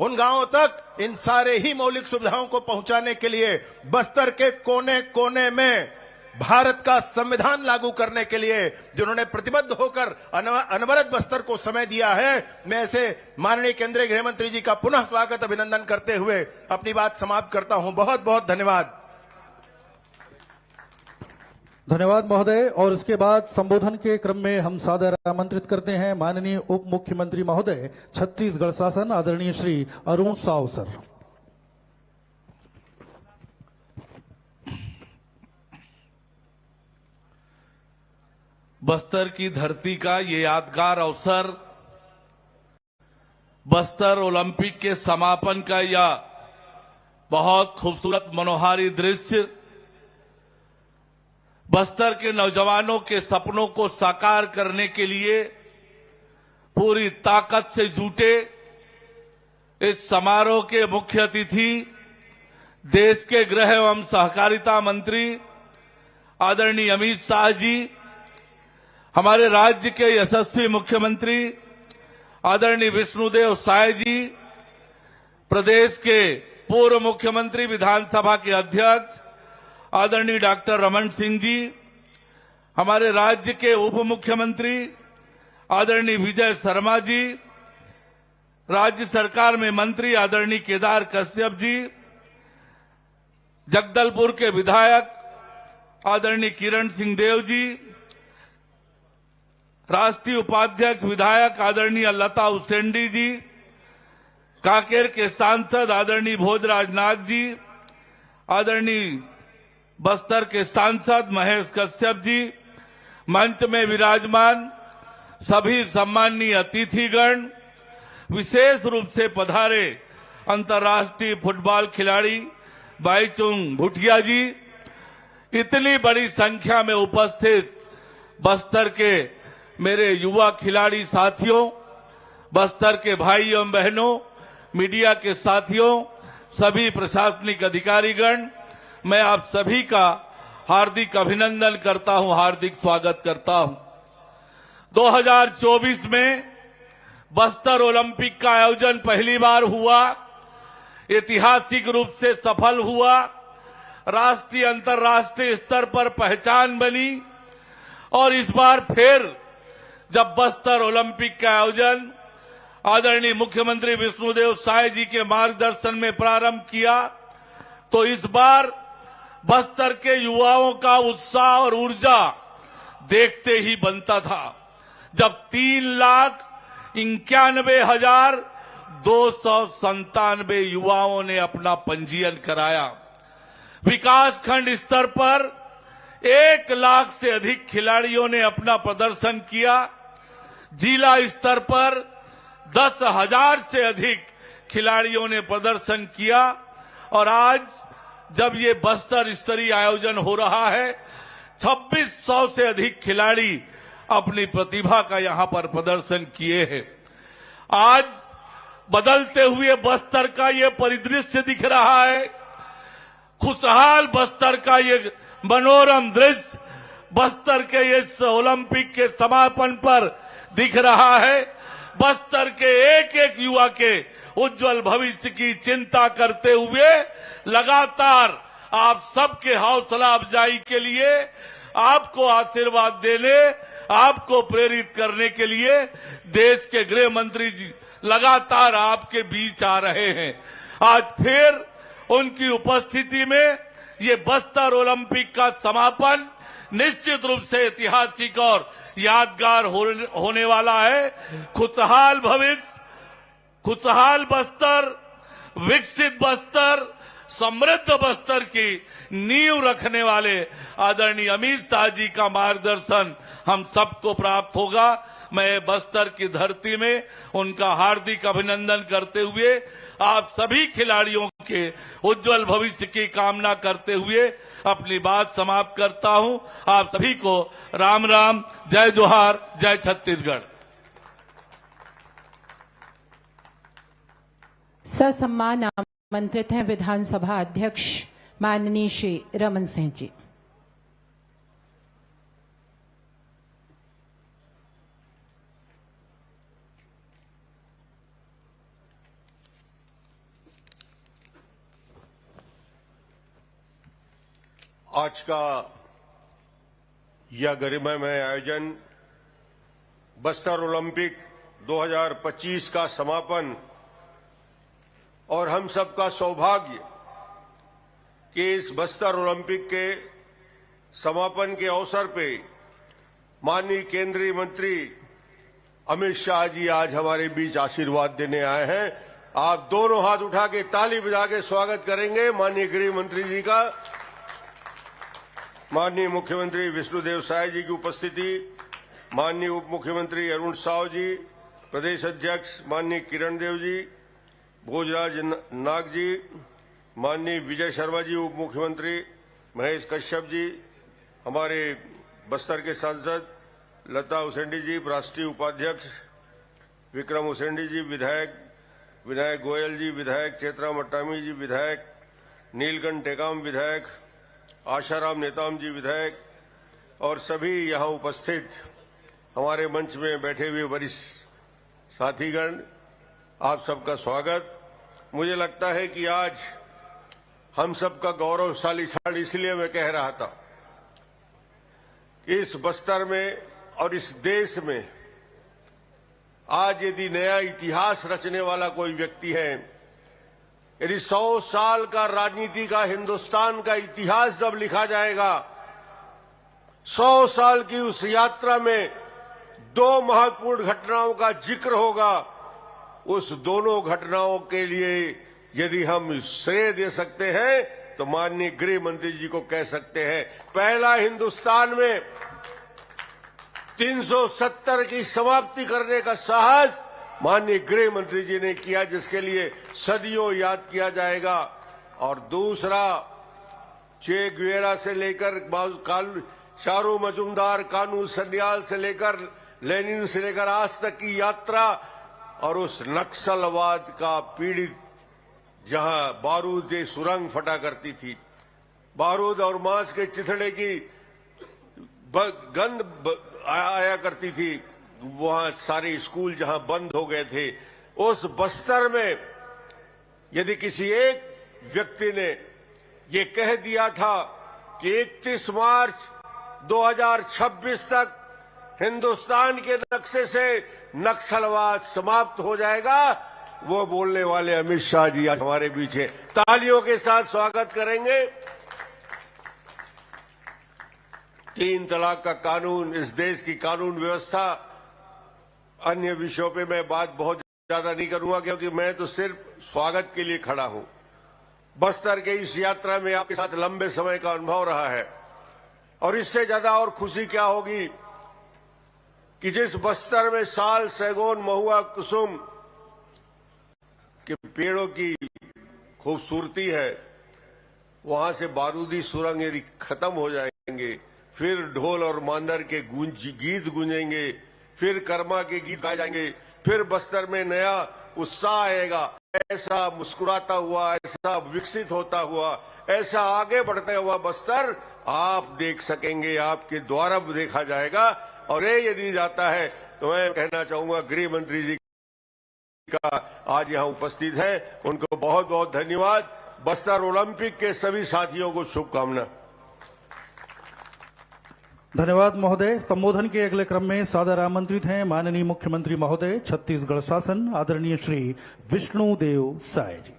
Speaker 4: उन गांवों तक इन सारे ही मौलिक सुविधाओं को पहुंचाने के लिए बस्तर के कोने कोने में भारत का संविधान लागू करने के लिए जिन्होंने प्रतिबद्ध होकर अनवरत बस्तर को समय दिया है, मैं ऐसे माननीय केंद्रीय गृह मंत्री जी का पुनः स्वागत अभिनंदन करते हुए अपनी बात समाप्त करता हूं। बहुत बहुत धन्यवाद।
Speaker 1: धन्यवाद महोदय। और इसके बाद संबोधन के क्रम में हम सादर आमंत्रित करते हैं माननीय उप मुख्यमंत्री महोदय छत्तीसगढ़ शासन आदरणीय श्री अरुण साव सर।
Speaker 5: बस्तर की धरती का ये यादगार अवसर, बस्तर ओलंपिक के समापन का यह बहुत खूबसूरत मनोहारी दृश्य, बस्तर के नौजवानों के सपनों को साकार करने के लिए पूरी ताकत से जुटे इस समारोह के मुख्य अतिथि देश के गृह एवं सहकारिता मंत्री आदरणीय अमित शाह जी, हमारे राज्य के यशस्वी मुख्यमंत्री आदरणीय विष्णुदेव साय जी, प्रदेश के पूर्व मुख्यमंत्री विधानसभा के अध्यक्ष आदरणीय डॉक्टर रमन सिंह जी, हमारे राज्य के उप मुख्यमंत्री आदरणीय विजय शर्मा जी, राज्य सरकार में मंत्री आदरणीय केदार कश्यप जी, जगदलपुर के विधायक आदरणीय किरण सिंह देव जी, राष्ट्रीय उपाध्यक्ष विधायक आदरणीय लता उसेंडी जी, कांकेर के सांसद आदरणीय भोजराज नाग जी, आदरणीय बस्तर के सांसद महेश कश्यप जी, मंच में विराजमान सभी सम्माननीय अतिथिगण, विशेष रूप से पधारे अंतर्राष्ट्रीय फुटबॉल खिलाड़ी बाईचुंग भूटिया जी, इतनी बड़ी संख्या में उपस्थित बस्तर के मेरे युवा खिलाड़ी साथियों, बस्तर के भाई एवं बहनों, मीडिया के साथियों, सभी प्रशासनिक अधिकारीगण, मैं आप सभी का हार्दिक अभिनंदन करता हूं, हार्दिक स्वागत करता हूं। 2024 में बस्तर ओलंपिक का आयोजन पहली बार हुआ, ऐतिहासिक रूप से सफल हुआ, राष्ट्रीय अंतर्राष्ट्रीय स्तर पर पहचान बनी और इस बार फिर जब बस्तर ओलंपिक का आयोजन आदरणीय मुख्यमंत्री विष्णुदेव साय जी के मार्गदर्शन में प्रारंभ किया तो इस बार बस्तर के युवाओं का उत्साह और ऊर्जा देखते ही बनता था जब 3,91,297 युवाओं ने अपना पंजीयन कराया। विकासखंड स्तर पर 1 लाख से अधिक खिलाड़ियों ने अपना प्रदर्शन किया। जिला स्तर पर 10,000 से अधिक खिलाड़ियों ने प्रदर्शन किया और आज जब ये बस्तर स्तरीय आयोजन हो रहा है, 2600 से अधिक खिलाड़ी अपनी प्रतिभा का यहां पर प्रदर्शन किए हैं। आज बदलते हुए बस्तर का ये परिदृश्य दिख रहा है, खुशहाल बस्तर का ये मनोरम दृश्य बस्तर के इस ओलंपिक के समापन पर दिख रहा है। बस्तर के एक एक युवा के उज्जवल भविष्य की चिंता करते हुए लगातार आप सबके हौसला अफजाई के लिए, आपको आशीर्वाद देने, आपको प्रेरित करने के लिए देश के गृह मंत्री जी लगातार आपके बीच आ रहे हैं। आज फिर उनकी उपस्थिति में ये बस्तर ओलंपिक का समापन निश्चित रूप से ऐतिहासिक और यादगार होने वाला है। खुशहाल भविष्य, खुशहाल बस्तर, विकसित बस्तर, समृद्ध बस्तर की नींव रखने वाले आदरणीय अमित शाह जी का मार्गदर्शन हम सबको प्राप्त होगा। मैं बस्तर की धरती में उनका हार्दिक अभिनंदन करते हुए आप सभी खिलाड़ियों के उज्जवल भविष्य की कामना करते हुए अपनी बात समाप्त करता हूं। आप सभी को राम राम, जय जोहार, जय छत्तीसगढ़।
Speaker 2: ससम्मान आमंत्रित हैं विधानसभा अध्यक्ष माननीय श्री रमन सिंह जी।
Speaker 6: आज का यह गरिमामय आयोजन बस्तर ओलंपिक 2025 का समापन और हम सबका सौभाग्य कि इस बस्तर ओलंपिक के समापन के अवसर पे माननीय केंद्रीय मंत्री अमित शाह जी आज हमारे बीच आशीर्वाद देने आए हैं। आप दोनों हाथ उठा के ताली बजा के स्वागत करेंगे माननीय गृह मंत्री जी का। माननीय मुख्यमंत्री विष्णुदेव साय जी की उपस्थिति, माननीय उप मुख्यमंत्री अरुण साव जी, प्रदेश अध्यक्ष माननीय किरण देव जी, भोजराज नाग जी, माननीय विजय शर्मा जी, उप मुख्यमंत्री महेश कश्यप जी, हमारे बस्तर के सांसद लता उसेंडी जी, राष्ट्रीय उपाध्यक्ष विक्रम उसेंडी जी, विधायक विनायक गोयल जी, विधायक चेत्रा मट्टामी जी, विधायक नीलकंठ टेकाम, विधायक आशाराम नेताम जी, विधायक और सभी यहां उपस्थित हमारे मंच में बैठे हुए वरिष्ठ साथीगण, आप सबका स्वागत। मुझे लगता है कि आज हम सबका गौरवशाली क्षण इसलिए मैं कह रहा था कि इस बस्तर में और इस देश में आज यदि नया इतिहास रचने वाला कोई व्यक्ति है, यदि 100 साल का राजनीति का हिंदुस्तान का इतिहास जब लिखा जाएगा, 100 साल की उस यात्रा में 2 महत्वपूर्ण घटनाओं का जिक्र होगा। उस दोनों घटनाओं के लिए यदि हम श्रेय दे सकते हैं तो माननीय गृह मंत्री जी को कह सकते हैं। पहला, हिंदुस्तान में 370 की समाप्ति करने का साहस माननीय गृह मंत्री जी ने किया, जिसके लिए सदियों याद किया जाएगा। और दूसरा, चे गुवेरा से लेकर चारू मजुमदार, कानू सन्याल से लेकर लेनिन से लेकर आज तक की यात्रा और उस नक्सलवाद का पीड़ित जहां बारूद की सुरंग फटा करती थी, बारूद और मांस के चिथड़े की गंध आया करती थी, वहां सारे स्कूल जहां बंद हो गए थे, उस बस्तर में यदि किसी एक व्यक्ति ने ये कह दिया था कि 31 मार्च 2026 तक हिंदुस्तान के नक्शे से नक्सलवाद समाप्त हो जाएगा, वो बोलने वाले अमित शाह जी आज हमारे बीच हैं। तालियों के साथ स्वागत करेंगे। 3 तलाक का कानून, इस देश की कानून व्यवस्था, अन्य विषयों पे मैं बात बहुत ज्यादा नहीं करूंगा क्योंकि मैं तो सिर्फ स्वागत के लिए खड़ा हूं। बस्तर के इस यात्रा में आपके साथ लंबे समय का अनुभव रहा है और इससे ज्यादा और खुशी क्या होगी कि जिस बस्तर में साल, सैगोन, महुआ, कुसुम के पेड़ों की खूबसूरती है, वहां से बारूदी सुरंग यदि खत्म हो जाएंगे, फिर ढोल और मांदर के गीत गूंजेंगे, फिर कर्मा के गीत गाए जाएंगे, फिर बस्तर में नया उत्साह आएगा। ऐसा मुस्कुराता हुआ, ऐसा विकसित होता हुआ, ऐसा आगे बढ़ता हुआ बस्तर आप देख सकेंगे, आपके द्वारा देखा जाएगा। और ये यदि जाता है तो मैं कहना चाहूंगा गृह मंत्री जी का आज यहां उपस्थित है, उनको बहुत बहुत धन्यवाद। बस्तर ओलंपिक के सभी साथियों को शुभकामना।
Speaker 1: धन्यवाद महोदय। संबोधन के अगले क्रम में सादर आमंत्रित हैं माननीय मुख्यमंत्री महोदय छत्तीसगढ़ शासन आदरणीय श्री विष्णुदेव साय जी।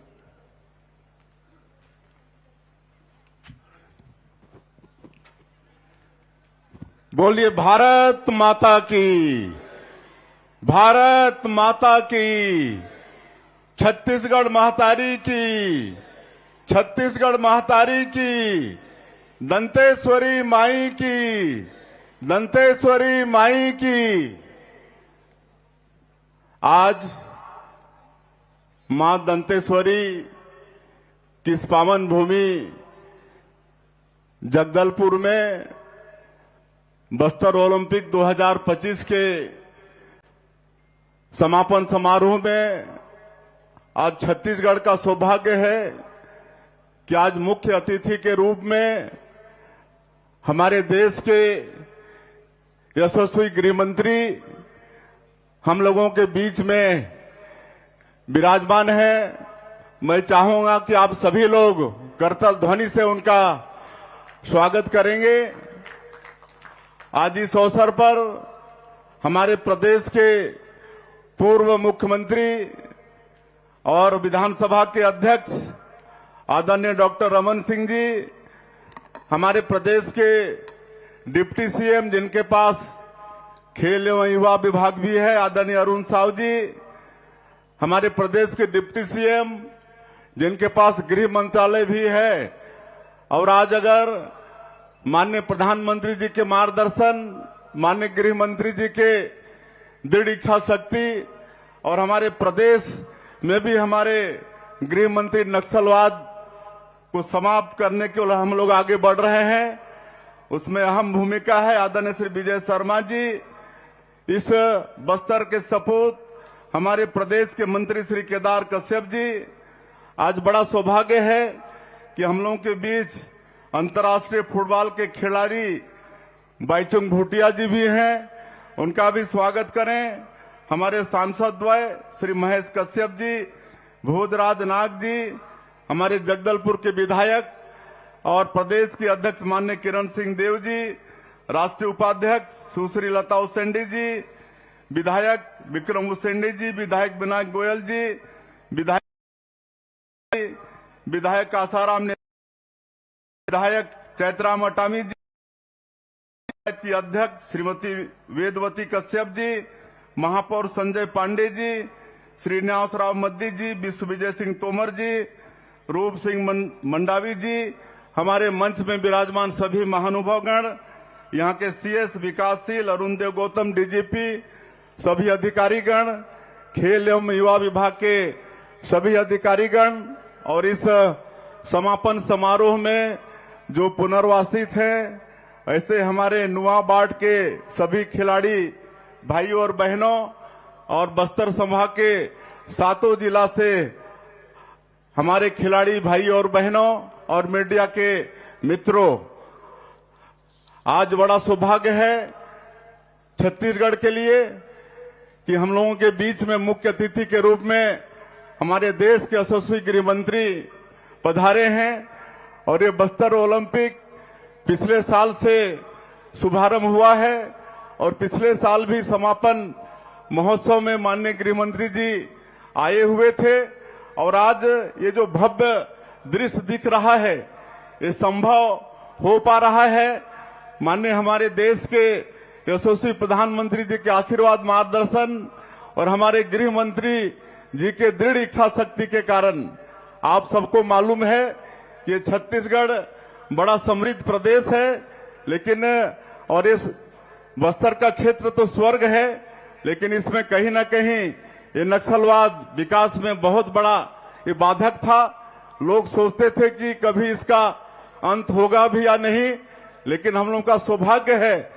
Speaker 4: बोलिए भारत माता की, भारत माता की, छत्तीसगढ़ महतारी की, छत्तीसगढ़ महतारी की, दंतेश्वरी माई की, दंतेश्वरी माई की। आज मां दंतेश्वरी की इस पावन भूमि जगदलपुर में बस्तर ओलंपिक 2025 के समापन समारोह में आज छत्तीसगढ़ का सौभाग्य है कि आज मुख्य अतिथि के रूप में हमारे देश के यशस्वी गृह मंत्री हम लोगों के बीच में विराजमान है। मैं चाहूंगा कि आप सभी लोग करतल ध्वनि से उनका स्वागत करेंगे। आज इस अवसर पर हमारे प्रदेश के पूर्व मुख्यमंत्री और विधानसभा के अध्यक्ष आदरणीय डॉक्टर रमन सिंह जी, हमारे प्रदेश के डिप्टी सीएम जिनके पास खेल एवं युवा विभाग भी है आदरणीय अरुण साव जी, हमारे प्रदेश के डिप्टी सीएम जिनके पास गृह मंत्रालय भी है, और आज अगर माननीय प्रधानमंत्री जी के मार्गदर्शन, माननीय गृह मंत्री जी के दृढ़ इच्छा शक्ति और हमारे प्रदेश में भी हमारे गृह मंत्री नक्सलवाद को समाप्त करने के लिए हम लोग आगे बढ़ रहे हैं, उसमें अहम भूमिका है आदरणीय श्री विजय शर्मा जी। इस बस्तर के सपूत हमारे प्रदेश के मंत्री श्री केदार कश्यप जी। आज बड़ा सौभाग्य है कि हम लोगों के बीच अंतर्राष्ट्रीय फुटबॉल के खिलाड़ी बाईचुंग भूटिया जी भी हैं, उनका भी स्वागत करें। हमारे सांसद द्वय श्री महेश कश्यप जी, भोजराज नाग जी, हमारे जगदलपुर के विधायक और प्रदेश के अध्यक्ष माननीय किरण सिंह देव जी, राष्ट्रीय उपाध्यक्ष सुश्री लता उसेंडी जी, विधायक विक्रम उसेंडी जी, विधायक विनायक गोयल जी, विधायक आसाराम ने, विधायक चैतराम अटामी जी की अध्यक्ष श्रीमती वेदवती कश्यप जी, महापौर संजय पांडे जी, श्रीनिवास राव मद्दी जी, विश्व विजय सिंह तोमर जी, रूप सिंह मंडावी जी, हमारे मंच में विराजमान सभी महानुभावगण, यहाँ के सीएस विकासशील अरुण देव गौतम डीजीपी, सभी अधिकारीगण, खेल एवं युवा विभाग के सभी अधिकारीगण, और इस समापन समारोह में जो पुनर्वासित हैं ऐसे हमारे नुआबाड के सभी खिलाड़ी भाइयों और बहनों और बस्तर संभाग के 7 जिला से हमारे खिलाड़ी भाई और बहनों और मीडिया के मित्रों, आज बड़ा सौभाग्य है छत्तीसगढ़ के लिए कि हम लोगों के बीच में मुख्य अतिथि के रूप में हमारे देश के यशस्वी गृह मंत्री पधारे हैं। और ये बस्तर ओलंपिक पिछले साल से शुभारंभ हुआ है और पिछले साल भी समापन महोत्सव में माननीय गृह मंत्री जी आए हुए थे। और आज ये जो भव्य दृश्य दिख रहा है ये संभव हो पा रहा है माननीय हमारे देश के यशस्वी प्रधानमंत्री जी के आशीर्वाद, मार्गदर्शन और हमारे गृह मंत्री जी के दृढ़ इच्छा शक्ति के कारण। आप सबको मालूम है कि छत्तीसगढ़ बड़ा समृद्ध प्रदेश है, लेकिन और इस बस्तर का क्षेत्र तो स्वर्ग है, लेकिन इसमें कहीं ना कहीं ये नक्सलवाद विकास में बहुत बड़ा ये बाधक था। लोग सोचते थे कि कभी इसका अंत होगा भी या नहीं, लेकिन हम लोगों का सौभाग्य है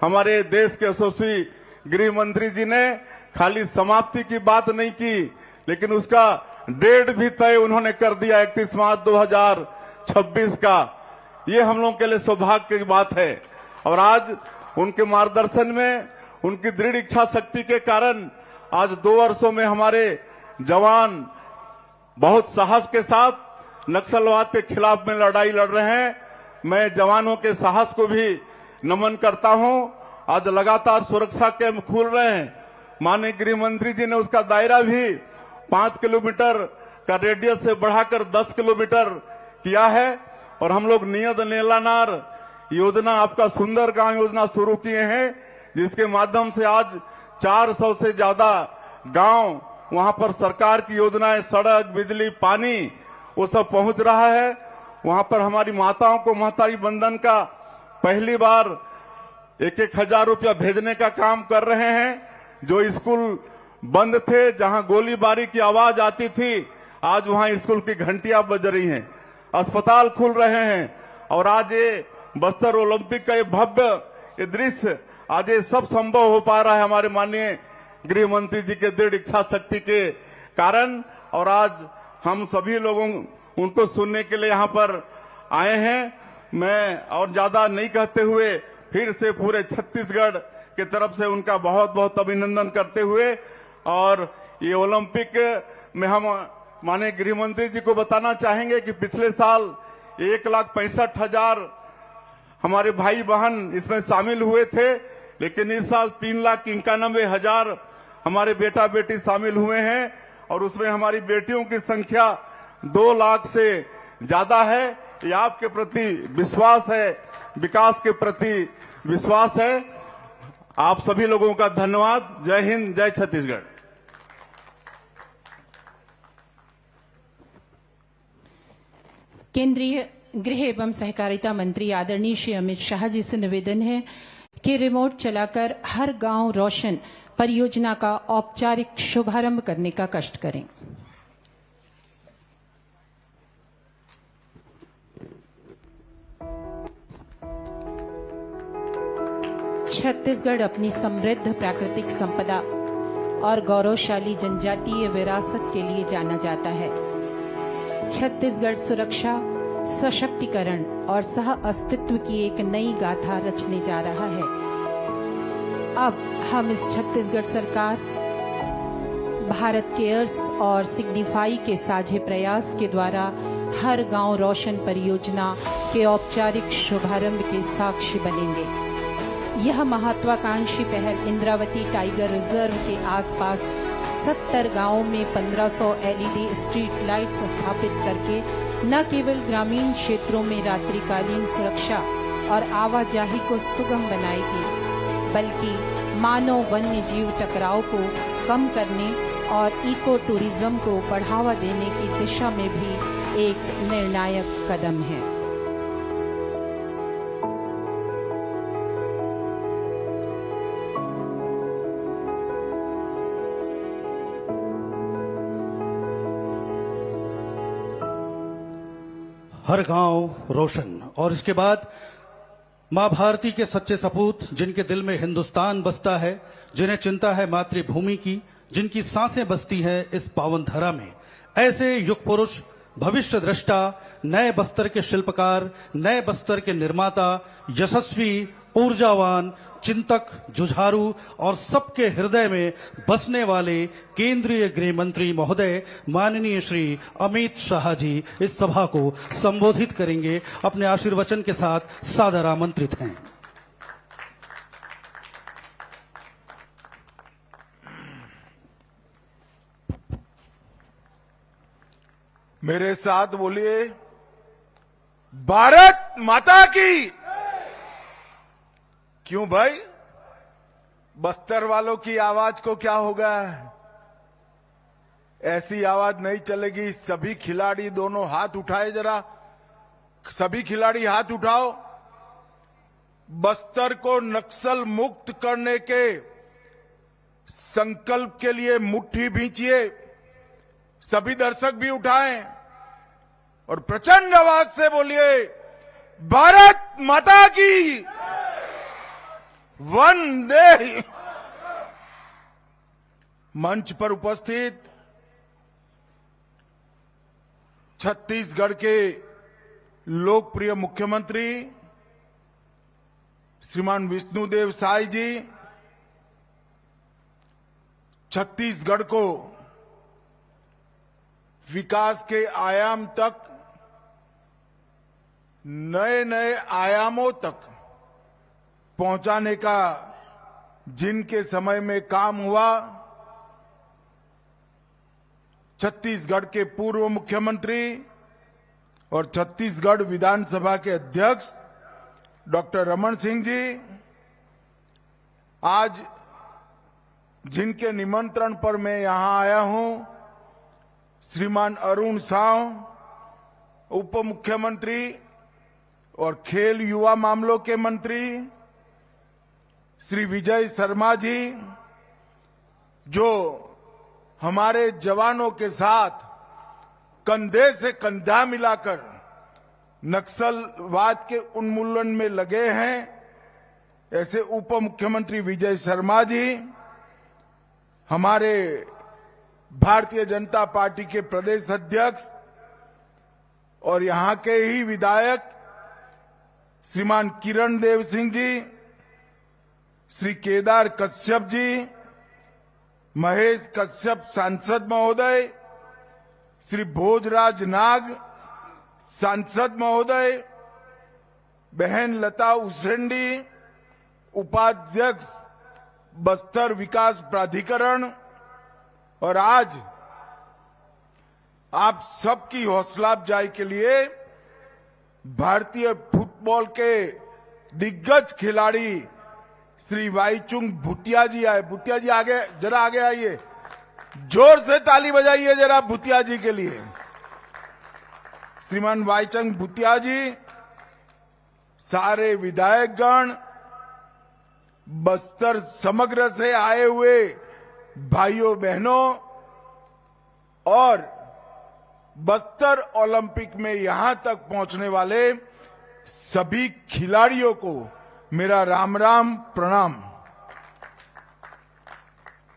Speaker 4: हमारे देश के यशस्वी गृह मंत्री जी ने खाली समाप्ति की बात नहीं की, लेकिन उसका डेट भी तय उन्होंने कर दिया 31 मार्च 2026 का। ये हम लोगों के लिए सौभाग्य की बात है। और आज उनके मार्गदर्शन में, उनकी दृढ़ इच्छा शक्ति के कारण आज 2 वर्षों में हमारे जवान बहुत साहस के साथ नक्सलवाद के खिलाफ में लड़ाई लड़ रहे हैं। मैं जवानों के साहस को भी नमन करता हूं। आज लगातार सुरक्षा कैंप खुल रहे हैं। माननीय गृह मंत्री जी ने उसका दायरा भी 5 किलोमीटर का रेडियस से बढ़ाकर 10 किलोमीटर किया है। और हम लोग नियत नेलानार योजना, आपका सुंदर गांव योजना शुरू किए हैं, जिसके माध्यम से आज 400 से ज्यादा गांव, वहां पर सरकार की योजनाएं, सड़क, बिजली, पानी, वो सब पहुंच रहा है। वहां पर हमारी माताओं को महतारी बंधन का पहली बार 1,000 रुपया भेजने का काम कर रहे हैं। जो स्कूल बंद थे, जहां गोलीबारी की आवाज आती थी, आज वहां स्कूल की घंटियां बज रही हैं, अस्पताल खुल रहे हैं। और आज ये बस्तर ओलंपिक का ये भव्य ये दृश्य, आज ये सब संभव हो पा रहा है हमारे माननीय गृह मंत्री जी के दृढ़ इच्छा शक्ति के कारण। और आज हम सभी लोगों उनको सुनने के लिए यहाँ पर आए हैं। मैं और ज्यादा नहीं कहते हुए फिर से पूरे छत्तीसगढ़ की तरफ से उनका बहुत बहुत अभिनंदन करते हुए, और ये ओलंपिक में हम माननीय गृह मंत्री जी को बताना चाहेंगे कि पिछले साल 1,65,000 हमारे भाई बहन इसमें शामिल हुए थे, लेकिन इस साल 3,91,000 हमारे बेटा बेटी शामिल हुए हैं। और उसमें हमारी बेटियों की संख्या 2 लाख से ज्यादा है। ये आपके प्रति विश्वास है, विकास के प्रति विश्वास है। आप सभी लोगों का धन्यवाद। जय हिंद, जय छत्तीसगढ़।
Speaker 2: केंद्रीय गृह एवं सहकारिता मंत्री आदरणीय श्री अमित शाह जी से निवेदन है कि रिमोट चलाकर हर गांव रोशन परियोजना का औपचारिक शुभारंभ करने का कष्ट करें। छत्तीसगढ़ अपनी समृद्ध प्राकृतिक संपदा और गौरवशाली जनजातीय विरासत के लिए जाना जाता है। छत्तीसगढ़ सुरक्षा, सशक्तिकरण और सह अस्तित्व की एक नई गाथा रचने जा रहा है। अब हम इस छत्तीसगढ़ सरकार, भारत केयर्स और सिग्निफाई के साझे प्रयास के द्वारा हर गांव रोशन परियोजना के औपचारिक शुभारंभ के साक्षी बनेंगे। यह महत्वाकांक्षी पहल इंद्रावती टाइगर रिजर्व के आसपास 70 गांवों में 1500 एलईडी स्ट्रीट लाइट्स स्थापित करके न केवल ग्रामीण क्षेत्रों में रात्रिकालीन सुरक्षा और आवाजाही को सुगम बनाएगी, बल्कि मानव वन्य जीव टकराव को कम करने और इको टूरिज्म को बढ़ावा देने की दिशा में भी एक निर्णायक कदम है।
Speaker 1: हर गांव रोशन। और इसके बाद मां भारती के सच्चे सपूत, जिनके दिल में हिंदुस्तान बसता है, जिन्हें चिंता है मातृभूमि की, जिनकी सांसें बसती हैं इस पावन धरा में, ऐसे युग पुरुष, भविष्य दृष्टा, नए बस्तर के शिल्पकार, नए बस्तर के निर्माता, यशस्वी, ऊर्जावान, चिंतक, जुझारू और सबके हृदय में बसने वाले केंद्रीय गृह मंत्री महोदय माननीय श्री अमित शाह जी इस सभा को संबोधित करेंगे। अपने आशीर्वचन के साथ सादर आमंत्रित हैं।
Speaker 7: मेरे साथ बोलिए, भारत माता की। क्यों भाई, बस्तर वालों की आवाज को क्या होगा? ऐसी आवाज नहीं चलेगी। सभी खिलाड़ी दोनों हाथ उठाए जरा, सभी खिलाड़ी हाथ उठाओ। बस्तर को नक्सल मुक्त करने के संकल्प के लिए मुट्ठी भींचिए। सभी दर्शक भी उठाएं और प्रचंड आवाज से बोलिए, भारत माता की वंदे। मंच पर उपस्थित छत्तीसगढ़ के लोकप्रिय मुख्यमंत्री श्रीमान विष्णुदेव साय जी छत्तीसगढ़ को विकास के आयाम तक, नए नए आयामों तक पहुंचाने का जिनके समय में काम हुआ, छत्तीसगढ़ के पूर्व मुख्यमंत्री और छत्तीसगढ़ विधानसभा के अध्यक्ष डॉक्टर रमन सिंह जी, आज जिनके निमंत्रण पर मैं यहां आया हूं, श्रीमान अरुण साव, उप मुख्यमंत्री और खेल युवा मामलों के मंत्री, श्री विजय शर्मा जी, जो हमारे जवानों के साथ कंधे से कंधा मिलाकर नक्सलवाद के उन्मूलन में लगे हैं, ऐसे उप मुख्यमंत्री विजय शर्मा जी, हमारे भारतीय जनता पार्टी के प्रदेश अध्यक्ष और यहां के ही विधायक श्रीमान किरण देव सिंह जी, श्री केदार कश्यप जी, महेश कश्यप सांसद महोदय, श्री भोजराज नाग सांसद महोदय, बहन लता उसेंडी, उपाध्यक्ष बस्तर विकास प्राधिकरण, और आज आप सबकी हौसला अफजाई के लिए भारतीय फुटबॉल के दिग्गज खिलाड़ी श्री वाईचुंग भूटिया जी आए। भूटिया जी आगे जरा आगे आइए, जोर से ताली बजाइए जरा भूटिया जी के लिए। श्रीमान वाईचुंग भूटिया जी, सारे विधायकगण, बस्तर समग्र से आए हुए भाइयों बहनों और बस्तर ओलंपिक में यहां तक पहुंचने वाले सभी खिलाड़ियों को मेरा राम राम प्रणाम।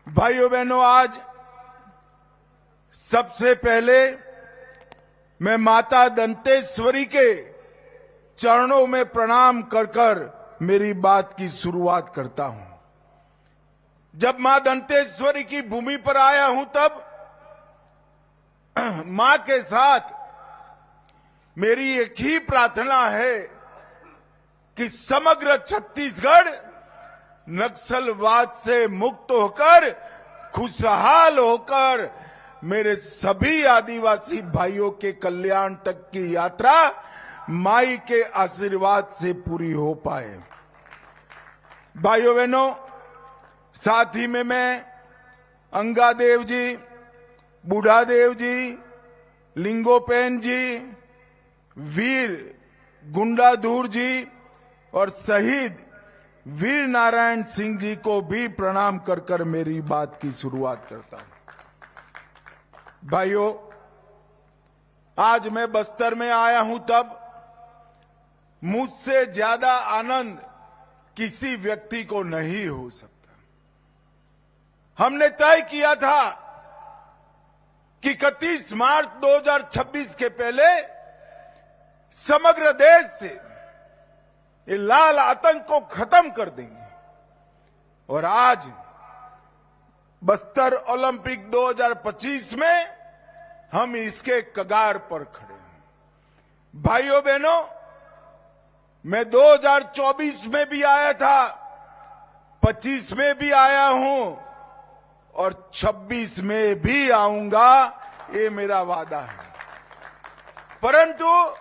Speaker 7: भाइयों बहनों, आज सबसे पहले मैं माता दंतेश्वरी के चरणों में प्रणाम कर कर मेरी बात की शुरुआत करता हूं। जब मां दंतेश्वरी की भूमि पर आया हूं तब मां के साथ मेरी एक ही प्रार्थना है कि समग्र छत्तीसगढ़ नक्सलवाद से मुक्त होकर, खुशहाल होकर मेरे सभी आदिवासी भाइयों के कल्याण तक की यात्रा माई के आशीर्वाद से पूरी हो पाए। भाइयों बहनों, साथ ही में मैं अंगादेव जी, बूढ़ादेव जी, लिंगोपेन जी, वीर गुंडाधुर जी और शहीद वीर नारायण सिंह जी को भी प्रणाम कर कर मेरी बात की शुरुआत करता हूं। भाइयों, आज मैं बस्तर में आया हूं तब मुझसे ज्यादा आनंद किसी व्यक्ति को नहीं हो सकता। हमने तय किया था कि 31 मार्च 2026 के पहले समग्र देश से ये लाल आतंक को खत्म कर देंगे, और आज बस्तर ओलंपिक 2025 में हम इसके कगार पर खड़े हैं। भाइयों बहनों, मैं 2024 में भी आया था, 25 में भी आया हूं और 26 में भी आऊंगा, ये मेरा वादा है। परंतु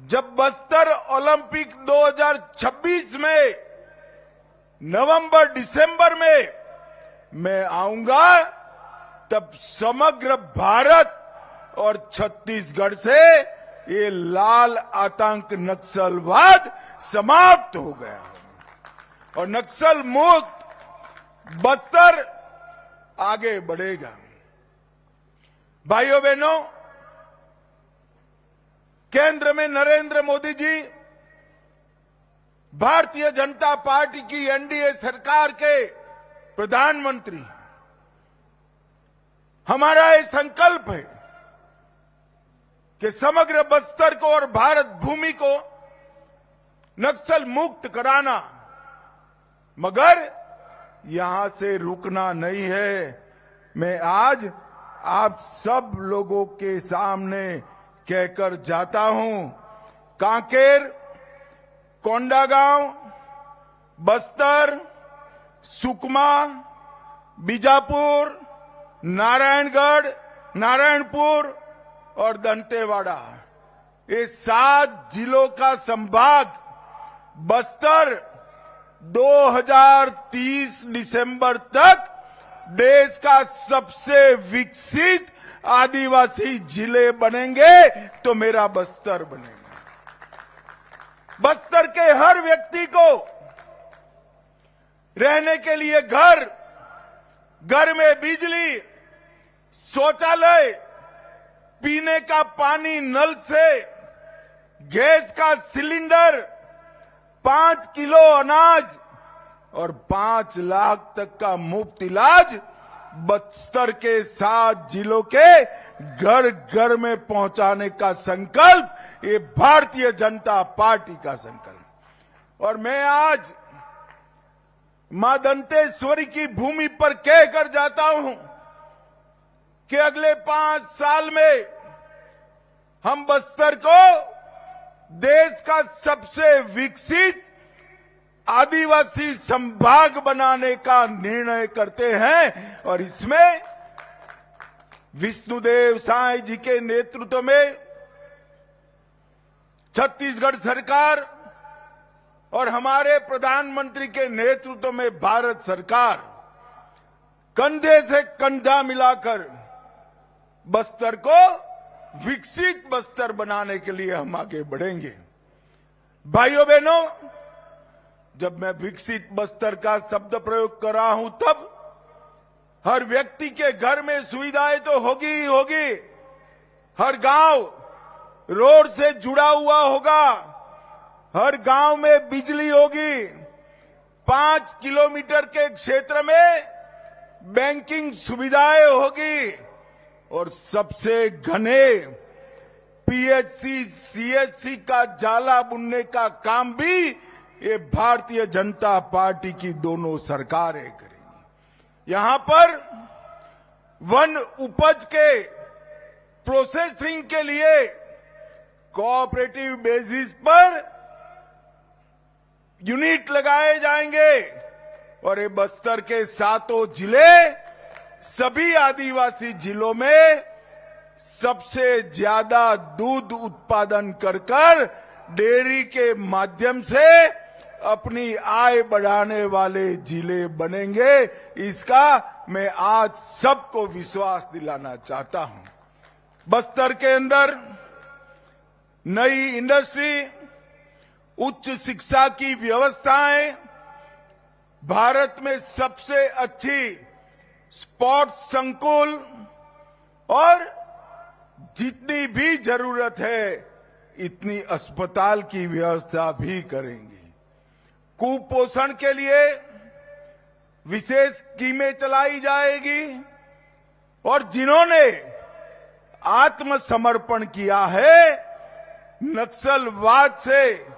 Speaker 7: जब बस्तर ओलंपिक 2026 में नवंबर दिसंबर में मैं आऊंगा, तब समग्र भारत और छत्तीसगढ़ से ये लाल आतंक नक्सलवाद समाप्त हो गया और नक्सल मुक्त बस्तर आगे बढ़ेगा। भाइयों बहनों, केंद्र में नरेंद्र मोदी जी भारतीय जनता पार्टी की एनडीए सरकार के प्रधानमंत्री। हमारा ये संकल्प है कि समग्र बस्तर को और भारत भूमि को नक्सल मुक्त कराना, मगर यहां से रुकना नहीं है। मैं आज आप सब लोगों के सामने कहकर जाता हूं, कांकेर, कोंडागांव, बस्तर, सुकमा, बीजापुर, नारायणगढ़, नारायणपुर और दंतेवाड़ा, ये 7 जिलों का संभाग बस्तर 2030 दिसंबर तक देश का सबसे विकसित आदिवासी जिले बनेंगे, तो मेरा बस्तर बनेगा। बस्तर के हर व्यक्ति को रहने के लिए घर, घर में बिजली, शौचालय, पीने का पानी नल से, गैस का सिलेंडर, 5 किलो अनाज और 5 लाख तक का मुफ्त इलाज बस्तर के 7 जिलों के घर घर में पहुंचाने का संकल्प ये भारतीय जनता पार्टी का संकल्प। और मैं आज मां दंतेश्वरी की भूमि पर कहकर जाता हूं कि अगले 5 साल में हम बस्तर को देश का सबसे विकसित आदिवासी संभाग बनाने का निर्णय करते हैं। और इसमें विष्णुदेव साय जी के नेतृत्व में छत्तीसगढ़ सरकार और हमारे प्रधानमंत्री के नेतृत्व में भारत सरकार कंधे से कंधा मिलाकर बस्तर को विकसित बस्तर बनाने के लिए हम आगे बढ़ेंगे। भाइयों बहनों, जब मैं विकसित बस्तर का शब्द प्रयोग कर रहा हूं, तब हर व्यक्ति के घर में सुविधाएं तो होगी ही होगी। हर गांव रोड से जुड़ा हुआ होगा, हर गांव में बिजली होगी, 5 किलोमीटर के क्षेत्र में बैंकिंग सुविधाएं होगी और सबसे घने पीएचसी, सीएचसी का जाला बुनने का काम भी ये भारतीय जनता पार्टी की दोनों सरकारें करेंगी। यहां पर वन उपज के प्रोसेसिंग के लिए कोऑपरेटिव बेसिस पर यूनिट लगाए जाएंगे और ये बस्तर के 7 जिले सभी आदिवासी जिलों में सबसे ज्यादा दूध उत्पादन कर डेयरी के माध्यम से अपनी आय बढ़ाने वाले जिले बनेंगे। इसका मैं आज सबको विश्वास दिलाना चाहता हूं। बस्तर के अंदर नई इंडस्ट्री, उच्च शिक्षा की व्यवस्थाएं, भारत में सबसे अच्छी स्पोर्ट्स संकुल और जितनी भी जरूरत है इतनी अस्पताल की व्यवस्था भी करेंगे। कुपोषण के लिए विशेष स्कीमें चलाई जाएगी और जिन्होंने आत्मसमर्पण किया है, नक्सलवाद से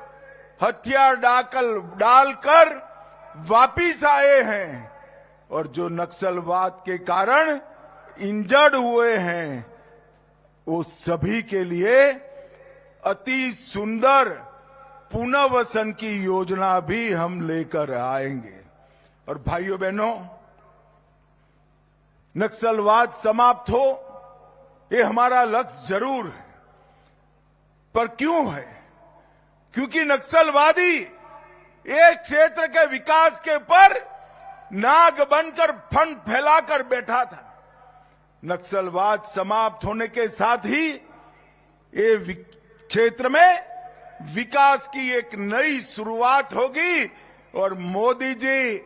Speaker 7: हथियार डालकर वापिस आए हैं और जो नक्सलवाद के कारण इंजर्ड हुए हैं, वो सभी के लिए अति सुंदर पुनर्वसन की योजना भी हम लेकर आएंगे। और भाइयों बहनों, नक्सलवाद समाप्त हो, ये हमारा लक्ष्य जरूर है। पर क्यों है? क्योंकि नक्सलवादी एक क्षेत्र के विकास के ऊपर नाग बनकर फंड फैलाकर बैठा था। नक्सलवाद समाप्त होने के साथ ही ये क्षेत्र में विकास की एक नई शुरुआत होगी और मोदी जी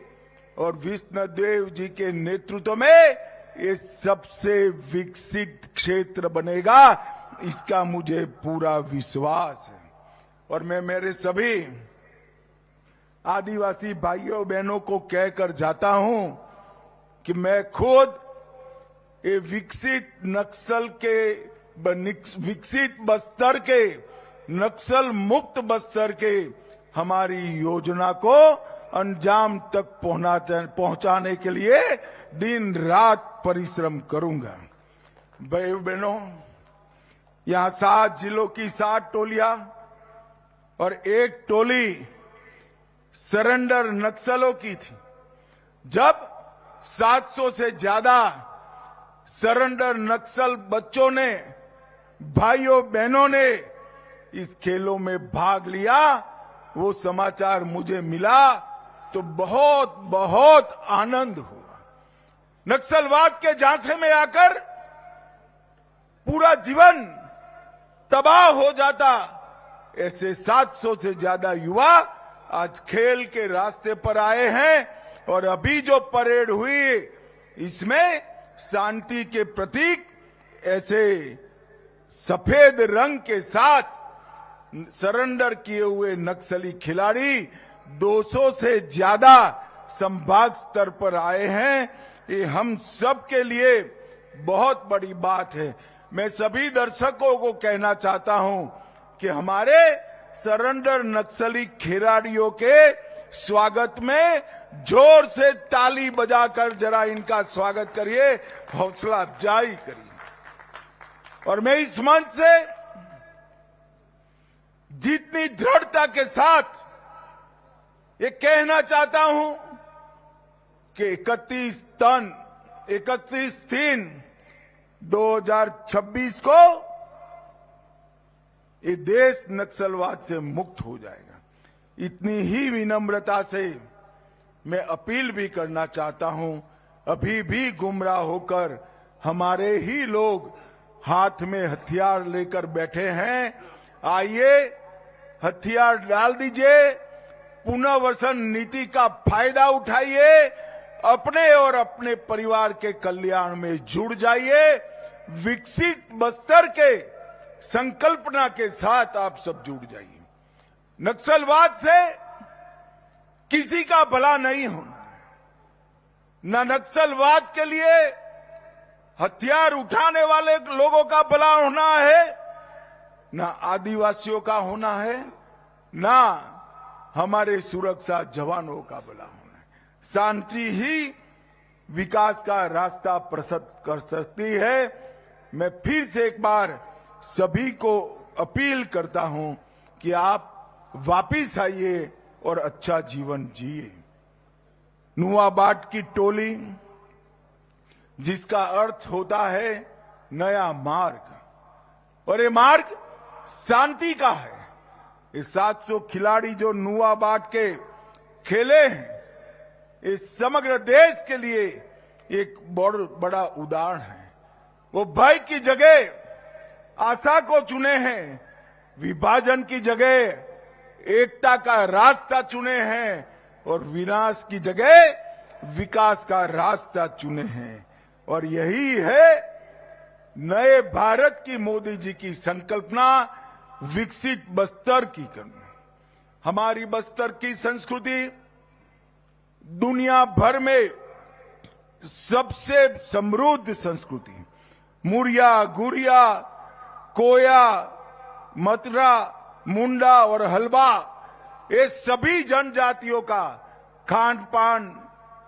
Speaker 7: और विष्णुदेव जी के नेतृत्व में ये सबसे विकसित क्षेत्र बनेगा, इसका मुझे पूरा विश्वास है। और मैं मेरे सभी आदिवासी भाइयों बहनों को कहकर जाता हूं कि मैं खुद ये विकसित बस्तर के, नक्सल मुक्त बस्तर के हमारी योजना को अंजाम तक पहुंचाने के लिए दिन रात परिश्रम करूंगा। भाई बहनों, यहां 7 जिलों की 7 टोलियां और एक टोली सरेंडर नक्सलों की थी। जब 700 से ज्यादा सरेंडर नक्सल बच्चों ने, भाइयों बहनों ने इस खेलों में भाग लिया, वो समाचार मुझे मिला तो बहुत बहुत आनंद हुआ। नक्सलवाद के झांसे में आकर पूरा जीवन तबाह हो जाता, ऐसे 700 से ज्यादा युवा आज खेल के रास्ते पर आए हैं। और अभी जो परेड हुई, इसमें शांति के प्रतीक ऐसे सफेद रंग के साथ सरेंडर किए हुए नक्सली खिलाड़ी 200 से ज्यादा संभाग स्तर पर आए हैं। ये हम सब के लिए बहुत बड़ी बात है। मैं सभी दर्शकों को कहना चाहता हूं कि हमारे सरेंडर नक्सली खिलाड़ियों के स्वागत में जोर से ताली बजाकर जरा इनका स्वागत करिए, हौसला अफजाई करिए। और मैं इस मंच से जितनी दृढ़ता के साथ ये कहना चाहता हूं कि 31/3/2026 को ये देश नक्सलवाद से मुक्त हो जाएगा। इतनी ही विनम्रता से मैं अपील भी करना चाहता हूं, अभी भी गुमराह होकर हमारे ही लोग हाथ में हथियार लेकर बैठे हैं, आइए हथियार डाल दीजिए, पुनर्वसन नीति का फायदा उठाइए, अपने और अपने परिवार के कल्याण में जुड़ जाइए। विकसित बस्तर के संकल्पना के साथ आप सब जुड़ जाइए। नक्सलवाद से किसी का भला नहीं होना है, न नक्सलवाद के लिए हथियार उठाने वाले लोगों का भला होना है, न आदिवासियों का होना है, न हमारे सुरक्षा जवानों का भला होना है। शांति ही विकास का रास्ता प्रशस्त कर सकती है। मैं फिर से एक बार सभी को अपील करता हूं कि आप वापिस आइए और अच्छा जीवन जिए। नुआबाट की टोली, जिसका अर्थ होता है नया मार्ग, और ये मार्ग शांति का है। ये 700 खिलाड़ी जो नुआबाट के खेले हैं, इस समग्र देश के लिए एक बहुत बड़ा उदाहरण है। वो भय की जगह आशा को चुने हैं, विभाजन की जगह एकता का रास्ता चुने हैं, और विनाश की जगह विकास का रास्ता चुने हैं। और यही है नए भारत की मोदी जी की संकल्पना, विकसित बस्तर की करनी। हमारी बस्तर की संस्कृति दुनिया भर में सबसे समृद्ध संस्कृति, मुरिया, गुरिया, कोया, मतरा, मुंडा और हलवा, ये सभी जनजातियों का खान पान,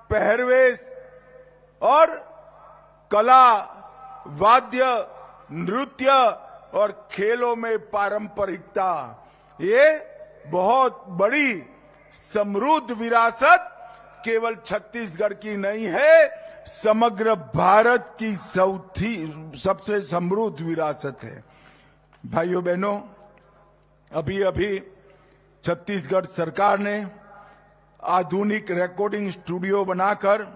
Speaker 7: पहरवेश और कला, वाद्य, नृत्य और खेलों में पारंपरिकता, ये बहुत बड़ी समृद्ध विरासत केवल छत्तीसगढ़ की नहीं है, समग्र भारत की सबसे समृद्ध विरासत है। भाइयों बहनों, अभी अभी छत्तीसगढ़ सरकार ने आधुनिक रिकॉर्डिंग स्टूडियो बनाकर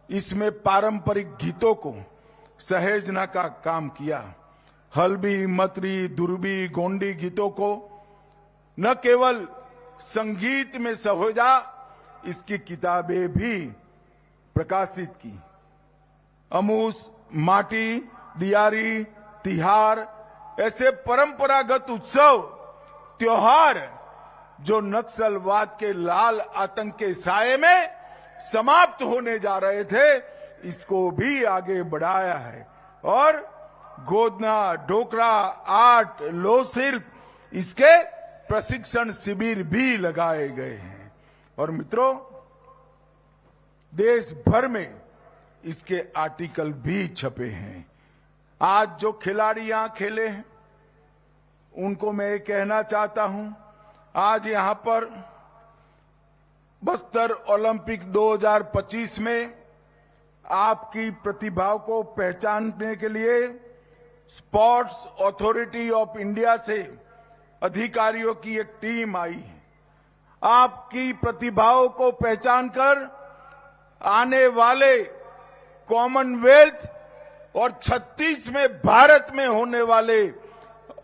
Speaker 7: इसमें पारंपरिक गीतों को सहेजने का काम किया। हल्बी, मतरी, दुर्बी, गोंडी गीतों को न केवल संगीत में सहेजा, इसकी किताबें भी प्रकाशित की। अमूस, माटी, दियारी, तिहार ऐसे परंपरागत उत्सव, त्योहार जो नक्सलवाद के लाल आतंक के साये में समाप्त होने जा रहे थे, इसको भी आगे बढ़ाया है। और गोदना, डोकरा, आर्ट, लोह शिल्प, इसके प्रशिक्षण शिविर भी लगाए गए हैं। और मित्रों, देश भर में इसके आर्टिकल भी छपे हैं। आज जो खिलाड़ी यहां खेले हैं, उनको मैं ये कहना चाहता हूं, आज यहां पर बस्तर ओलंपिक 2025 में आपकी प्रतिभा को पहचानने के लिए स्पोर्ट्स अथॉरिटी ऑफ इंडिया से अधिकारियों की एक टीम आई है। आपकी प्रतिभाओं को पहचानकर आने वाले कॉमनवेल्थ और 36 में भारत में होने वाले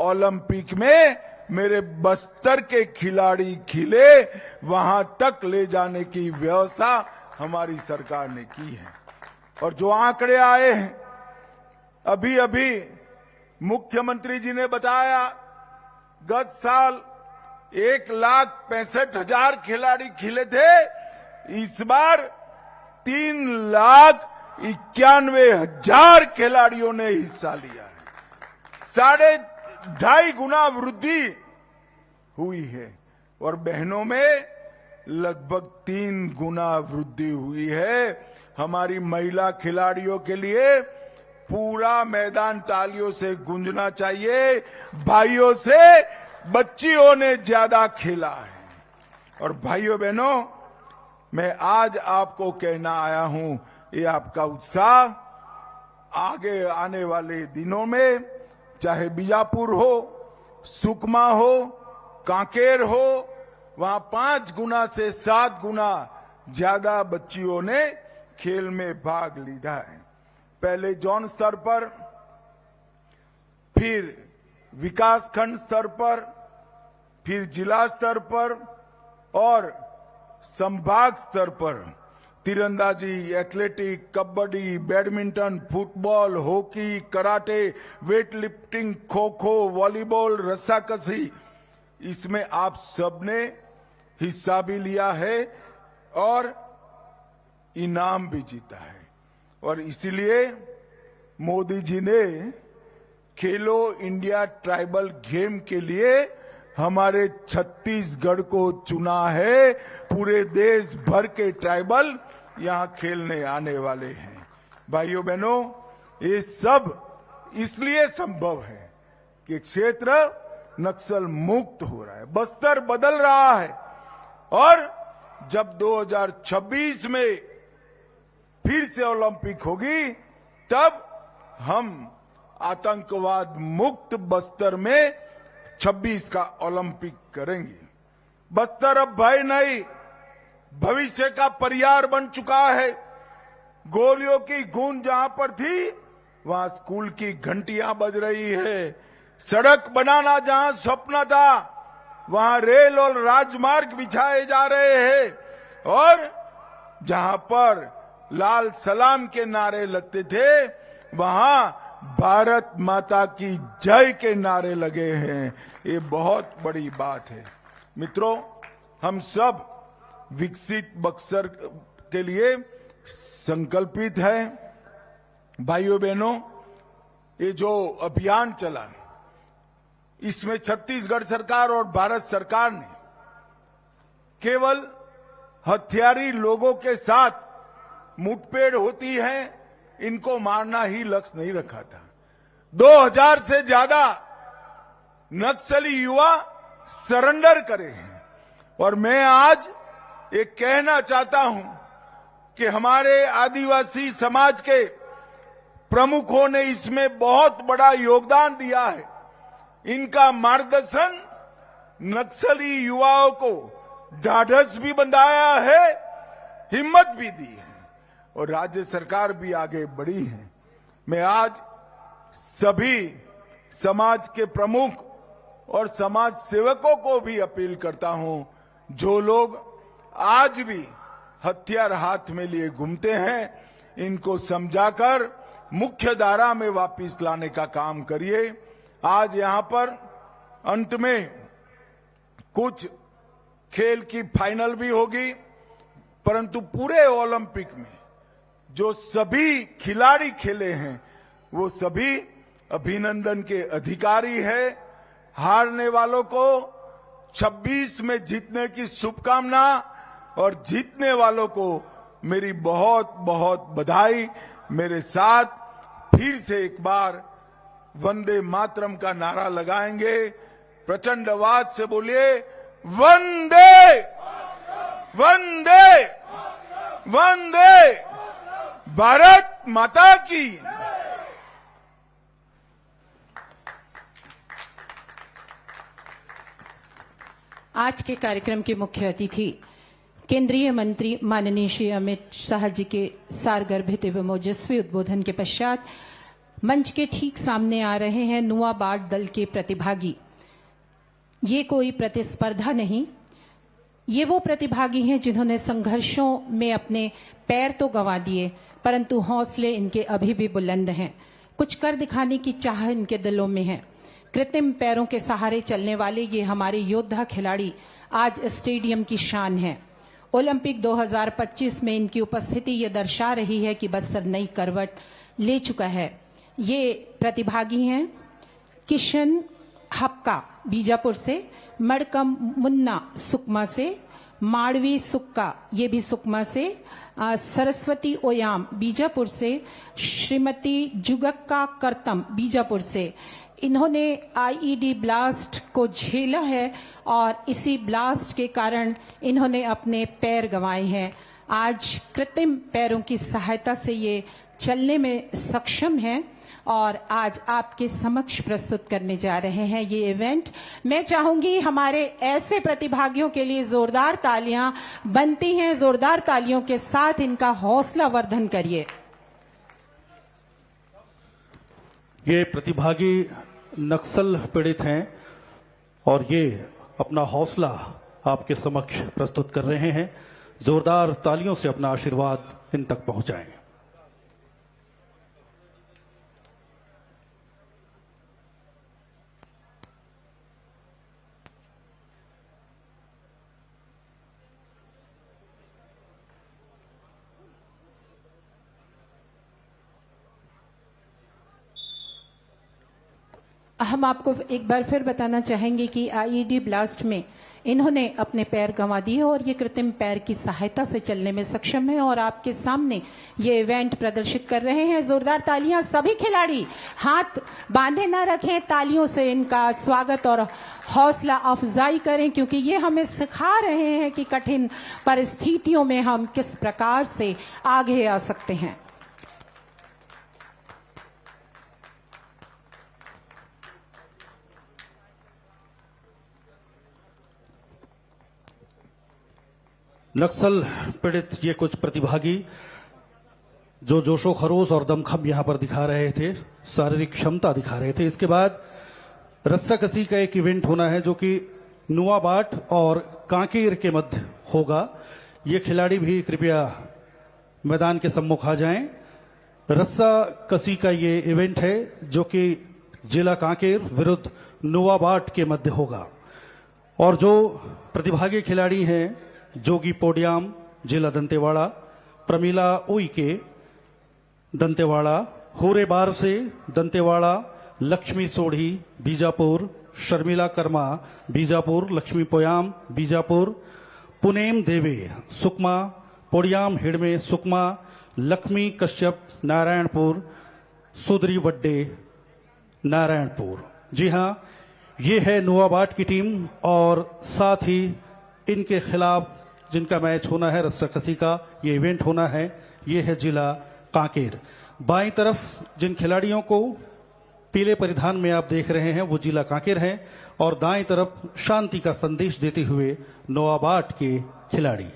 Speaker 7: ओलंपिक में मेरे बस्तर के खिलाड़ी खिले, वहां तक ले जाने की व्यवस्था हमारी सरकार ने की है। और जो आंकड़े आए हैं, अभी अभी मुख्यमंत्री जी ने बताया, गत साल 1,65,000 खिलाड़ी खिले थे, इस बार 3,91,000 खिलाड़ियों ने हिस्सा लिया है। 2.5 गुना वृद्धि हुई है। और बहनों में लगभग 3 गुना वृद्धि हुई है। हमारी महिला खिलाड़ियों के लिए पूरा मैदान तालियों से गूंजना चाहिए। भाइयों से बच्चियों ने ज्यादा खेला है। और भाइयों बहनों, मैं आज आपको कहना आया हूं, ये आपका उत्साह आगे आने वाले दिनों में, चाहे बीजापुर हो, सुकमा हो, कांकेर हो, वहां 5 गुना से 7 गुना ज्यादा बच्चियों ने खेल में भाग लिया है। पहले जोन स्तर पर, फिर विकासखंड स्तर पर, फिर जिला स्तर पर और संभाग स्तर पर तीरंदाजी, athletic, kabaddi, badminton, football, hockey, karate, weight lifting, kho kho, volleyball, रस्साकशी, इसमें आप सबने हिस्सा भी लिया है और इनाम भी जीता है। और इसीलिए मोदी जी ने खेलो इंडिया ट्राइबल गेम के लिए हमारे छत्तीसगढ़ को चुना है। पूरे देश भर के ट्राइबल यहां खेलने आने वाले हैं। भाइयों बहनों, ये सब इसलिए संभव है कि क्षेत्र नक्सल मुक्त हो रहा है, बस्तर बदल रहा है। और जब 2026 में फिर से ओलंपिक होगी, तब हम आतंकवाद मुक्त बस्तर में 26 का ओलंपिक करेंगे। बस्तर अब भय नहीं, भविष्य का परियार बन चुका है। गोलियों की गूंज जहां पर थी, वहां स्कूल की घंटियां बज रही है। सड़क बनाना जहां सपना था, वहां रेल और राजमार्ग बिछाए जा रहे हैं। और जहां पर लाल सलाम के नारे लगते थे, वहां भारत माता की जय के नारे लगे हैं। ये बहुत बड़ी बात है। मित्रों, हम सब विकसित बक्सर के लिए संकल्पित हैं। भाइयों बहनों, ये जो अभियान चला, इसमें छत्तीसगढ़ सरकार और भारत सरकार ने केवल हथियारी लोगों के साथ मुठभेड़ होती है इनको मारना ही लक्ष्य नहीं रखा था। 2000 से ज्यादा नक्सली युवा सरेंडर करे हैं। और मैं आज ये कहना चाहता हूं कि हमारे आदिवासी समाज के प्रमुखों ने इसमें बहुत बड़ा योगदान दिया है। इनका मार्गदर्शन नक्सली युवाओं को ढाढ़स भी बंधाया है, हिम्मत भी दी है, और राज्य सरकार भी आगे बढ़ी है। मैं आज सभी समाज के प्रमुख और समाज सेवकों को भी अपील करता हूं, जो लोग आज भी हथियार हाथ में लिए घूमते हैं, इनको समझाकर मुख्य धारा में वापस लाने का काम करिए। आज यहां पर अंत में कुछ खेल की फाइनल भी होगी, परंतु पूरे ओलंपिक में जो सभी खिलाड़ी खेले हैं वो सभी अभिनंदन के अधिकारी हैं। हारने वालों को 26 में जीतने की शुभकामना, और जीतने वालों को मेरी बहुत बहुत बधाई। मेरे साथ फिर से एक बार वंदे मातरम का नारा लगाएंगे। प्रचंड आवाज से बोलिए, वंदे वंदे वंदे भारत माता की।
Speaker 2: आज के कार्यक्रम के मुख्य अतिथि केंद्रीय मंत्री माननीय श्री अमित शाह जी के सारगर्भित एवं ओजस्वी उद्बोधन के पश्चात मंच के ठीक सामने आ रहे हैं नुआ बाट दल के प्रतिभागी। ये कोई प्रतिस्पर्धा नहीं, ये वो प्रतिभागी हैं जिन्होंने संघर्षों में अपने पैर तो गंवा दिए, परंतु हौसले इनके अभी भी बुलंद हैं। कुछ कर दिखाने की चाह इनके दिलों में है। कृत्रिम पैरों के सहारे चलने वाले ये हमारे योद्धा खिलाड़ी आज स्टेडियम की शान है। ओलंपिक 2025 में इनकी उपस्थिति ये दर्शा रही है कि बस्तर नई करवट ले चुका है। ये प्रतिभागी हैं किशन हप्का बीजापुर से, मड़कम मुन्ना सुकमा से, माड़वी सुक्का ये भी सुकमा से, सरस्वती ओयाम बीजापुर से, श्रीमती जुगक्का करतम बीजापुर से। इन्होंने आईईडी ब्लास्ट को झेला है और इसी ब्लास्ट के कारण इन्होंने अपने पैर गंवाए हैं। आज कृत्रिम पैरों की सहायता से ये चलने में सक्षम हैं और आज आपके समक्ष प्रस्तुत करने जा रहे हैं ये इवेंट। मैं चाहूंगी हमारे ऐसे प्रतिभागियों के लिए जोरदार तालियां बनती हैं। जोरदार तालियों के साथ इनका हौसला वर्धन करिए।
Speaker 1: ये प्रतिभागी नक्सल पीड़ित हैं और ये अपना हौसला आपके समक्ष प्रस्तुत कर रहे हैं। जोरदार तालियों से अपना आशीर्वाद इन तक पहुंचाएं।
Speaker 2: हम आपको एक बार फिर बताना चाहेंगे कि आईईडी ब्लास्ट में इन्होंने अपने पैर गंवा दिए और ये कृत्रिम पैर की सहायता से चलने में सक्षम है और आपके सामने ये इवेंट प्रदर्शित कर रहे हैं। जोरदार तालियां। सभी खिलाड़ी हाथ बांधे न रखें, तालियों से इनका स्वागत और हौसला अफजाई करें, क्योंकि ये हमें सिखा रहे हैं कि कठिन परिस्थितियों में हम किस प्रकार से आगे आ सकते हैं।
Speaker 1: नक्सल पीड़ित ये कुछ प्रतिभागी जो जोशो खरोश और दमखम यहां पर दिखा रहे थे, शारीरिक क्षमता दिखा रहे थे। इसके बाद रस्साकसी का एक इवेंट होना है जो कि नुआबाट और कांकेर के मध्य होगा। ये खिलाड़ी भी कृपया मैदान के सम्मुख आ जाएं। रस्सा कसी का ये इवेंट है जो कि जिला कांकेर विरुद्ध नोवाबाट के मध्य होगा और जो प्रतिभागी खिलाड़ी हैं जोगी पोडियाम जिला दंतेवाड़ा, प्रमीला उइके दंतेवाड़ा, होरे बार से दंतेवाड़ा, लक्ष्मी सोढ़ी बीजापुर, शर्मिला कर्मा बीजापुर, लक्ष्मी पोयाम बीजापुर, पुनेम देवे सुकमा, पोडियाम हिडमे सुकमा, लक्ष्मी कश्यप नारायणपुर, सुदरी वड्डे नारायणपुर। जी हां, ये है नोवाबाट की टीम और साथ ही इनके खिलाफ जिनका मैच होना है रस्साकसी का ये इवेंट होना है, ये है जिला कांकेर। बाईं तरफ जिन खिलाड़ियों को पीले परिधान में आप देख रहे हैं वो जिला कांकेर हैं और दाएं तरफ शांति का संदेश देते हुए नोवाबाट के खिलाड़ी।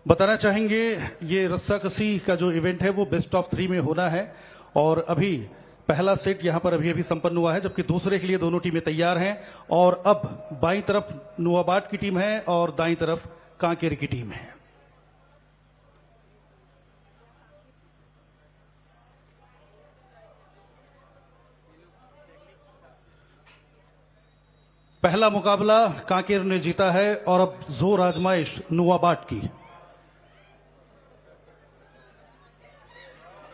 Speaker 1: बताना चाहेंगे ये रस्साकसी का जो इवेंट है वो बेस्ट ऑफ 3 में होना है और अभी पहला सेट यहां पर अभी संपन्न हुआ है जबकि दूसरे के लिए दोनों टीमें तैयार हैं और अब बाईं तरफ नोवाबाट की टीम है और दाईं तरफ कांकेर की टीम है। पहला मुकाबला कांकेर ने जीता है और अब जोर आजमाइश नोवाबाट की।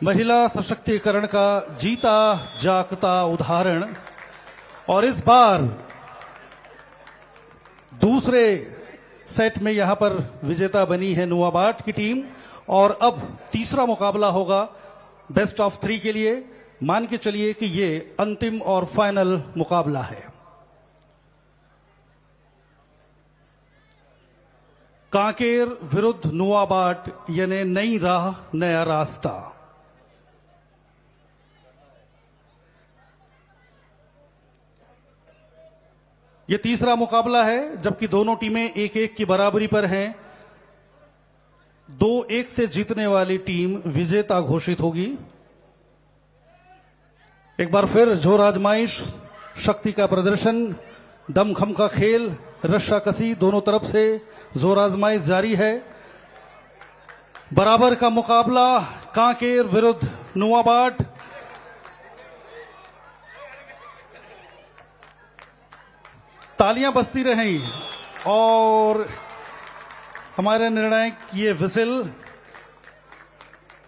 Speaker 1: महिला सशक्तिकरण का जीता जागता उदाहरण और इस बार दूसरे सेट में यहां पर विजेता बनी है नोवाबाट की टीम और अब तीसरा मुकाबला होगा बेस्ट ऑफ 3 के लिए। मान के चलिए कि ये अंतिम और फाइनल मुकाबला है। कांकेर विरुद्ध नोवाबाट यानी नई राह नया रास्ता। यह तीसरा मुकाबला है जबकि दोनों टीमें 1-1 की बराबरी पर हैं। 2-1 से जीतने वाली टीम विजेता घोषित होगी। एक बार फिर जोर आजमाइश, शक्ति का प्रदर्शन, दमखम का खेल, रस्साकसी दोनों तरफ से जोर आजमाइश जारी है। बराबर का मुकाबला कांकेर विरुद्ध नोवाबाट। तालियां बजती रहें और हमारे निर्णायक ये विसिल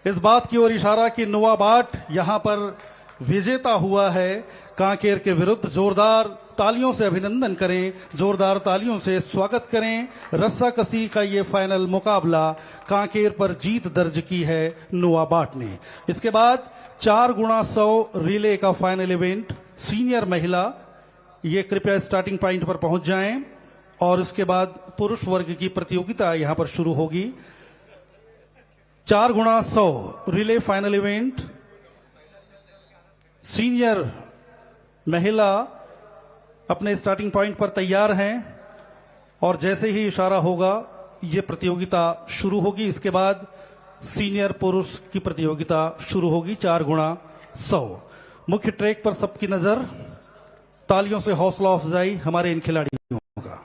Speaker 1: इस बात की ओर इशारा कि नोवाबाट यहां पर विजेता हुआ है कांकेर के विरुद्ध। जोरदार तालियों से अभिनंदन करें, जोरदार तालियों से स्वागत करें। रस्साकसी का ये फाइनल मुकाबला कांकेर पर जीत दर्ज की है नोवाबाट ने। इसके बाद 4x100 रिले का फाइनल इवेंट सीनियर महिला, ये कृपया स्टार्टिंग पॉइंट पर पहुंच जाएं और इसके बाद पुरुष वर्ग की प्रतियोगिता यहां पर शुरू होगी। 4x100 relay final event senior महिला अपने स्टार्टिंग पॉइंट पर तैयार हैं और जैसे ही इशारा होगा ये प्रतियोगिता शुरू होगी। इसके बाद सीनियर पुरुष की प्रतियोगिता शुरू होगी 4x100। मुख्य ट्रैक पर सबकी नजर, तालियों से हौसला अफजाई हमारे इन खिलाड़ियों का।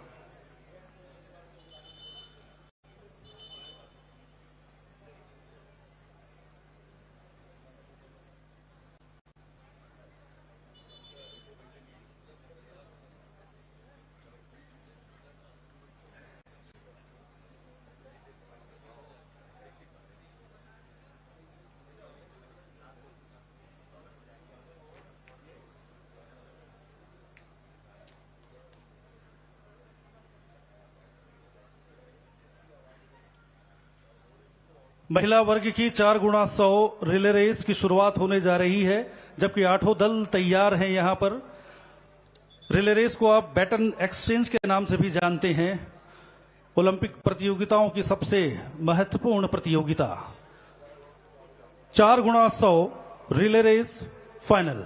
Speaker 1: महिला वर्ग की 4x100 रिले रेस की शुरुआत होने जा रही है, जबकि 8 दल तैयार हैं यहां पर। रिले रेस को आप बैटन एक्सचेंज के नाम से भी जानते हैं। ओलंपिक प्रतियोगिताओं की सबसे महत्वपूर्ण प्रतियोगिता 4x100 रिले रेस फाइनल।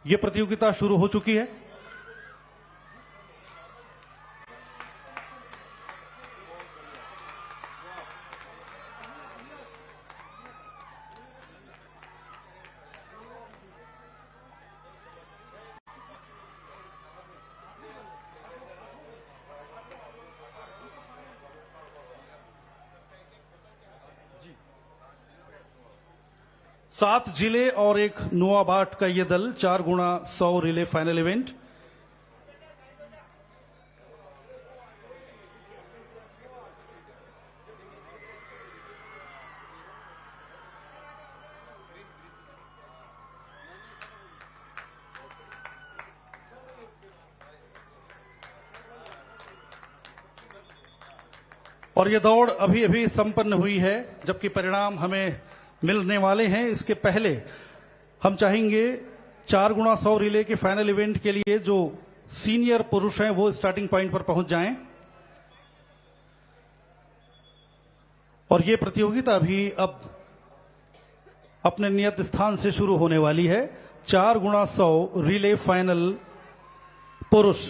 Speaker 1: यह प्रतियोगिता शुरू हो चुकी है। सात जिले और एक नोआबाट का यह दल 4x100 रिले फाइनल इवेंट। और यह दौड़ अभी अभी संपन्न हुई है, जबकि परिणाम हमें मिलने वाले हैं। इसके पहले हम चाहेंगे 4x100 रिले के फाइनल इवेंट के लिए जो सीनियर पुरुष हैं वो स्टार्टिंग पॉइंट पर पहुंच जाएं। और ये प्रतियोगिता भी अब अपने नियत स्थान से शुरू होने वाली है। 4x100 रिले फाइनल पुरुष।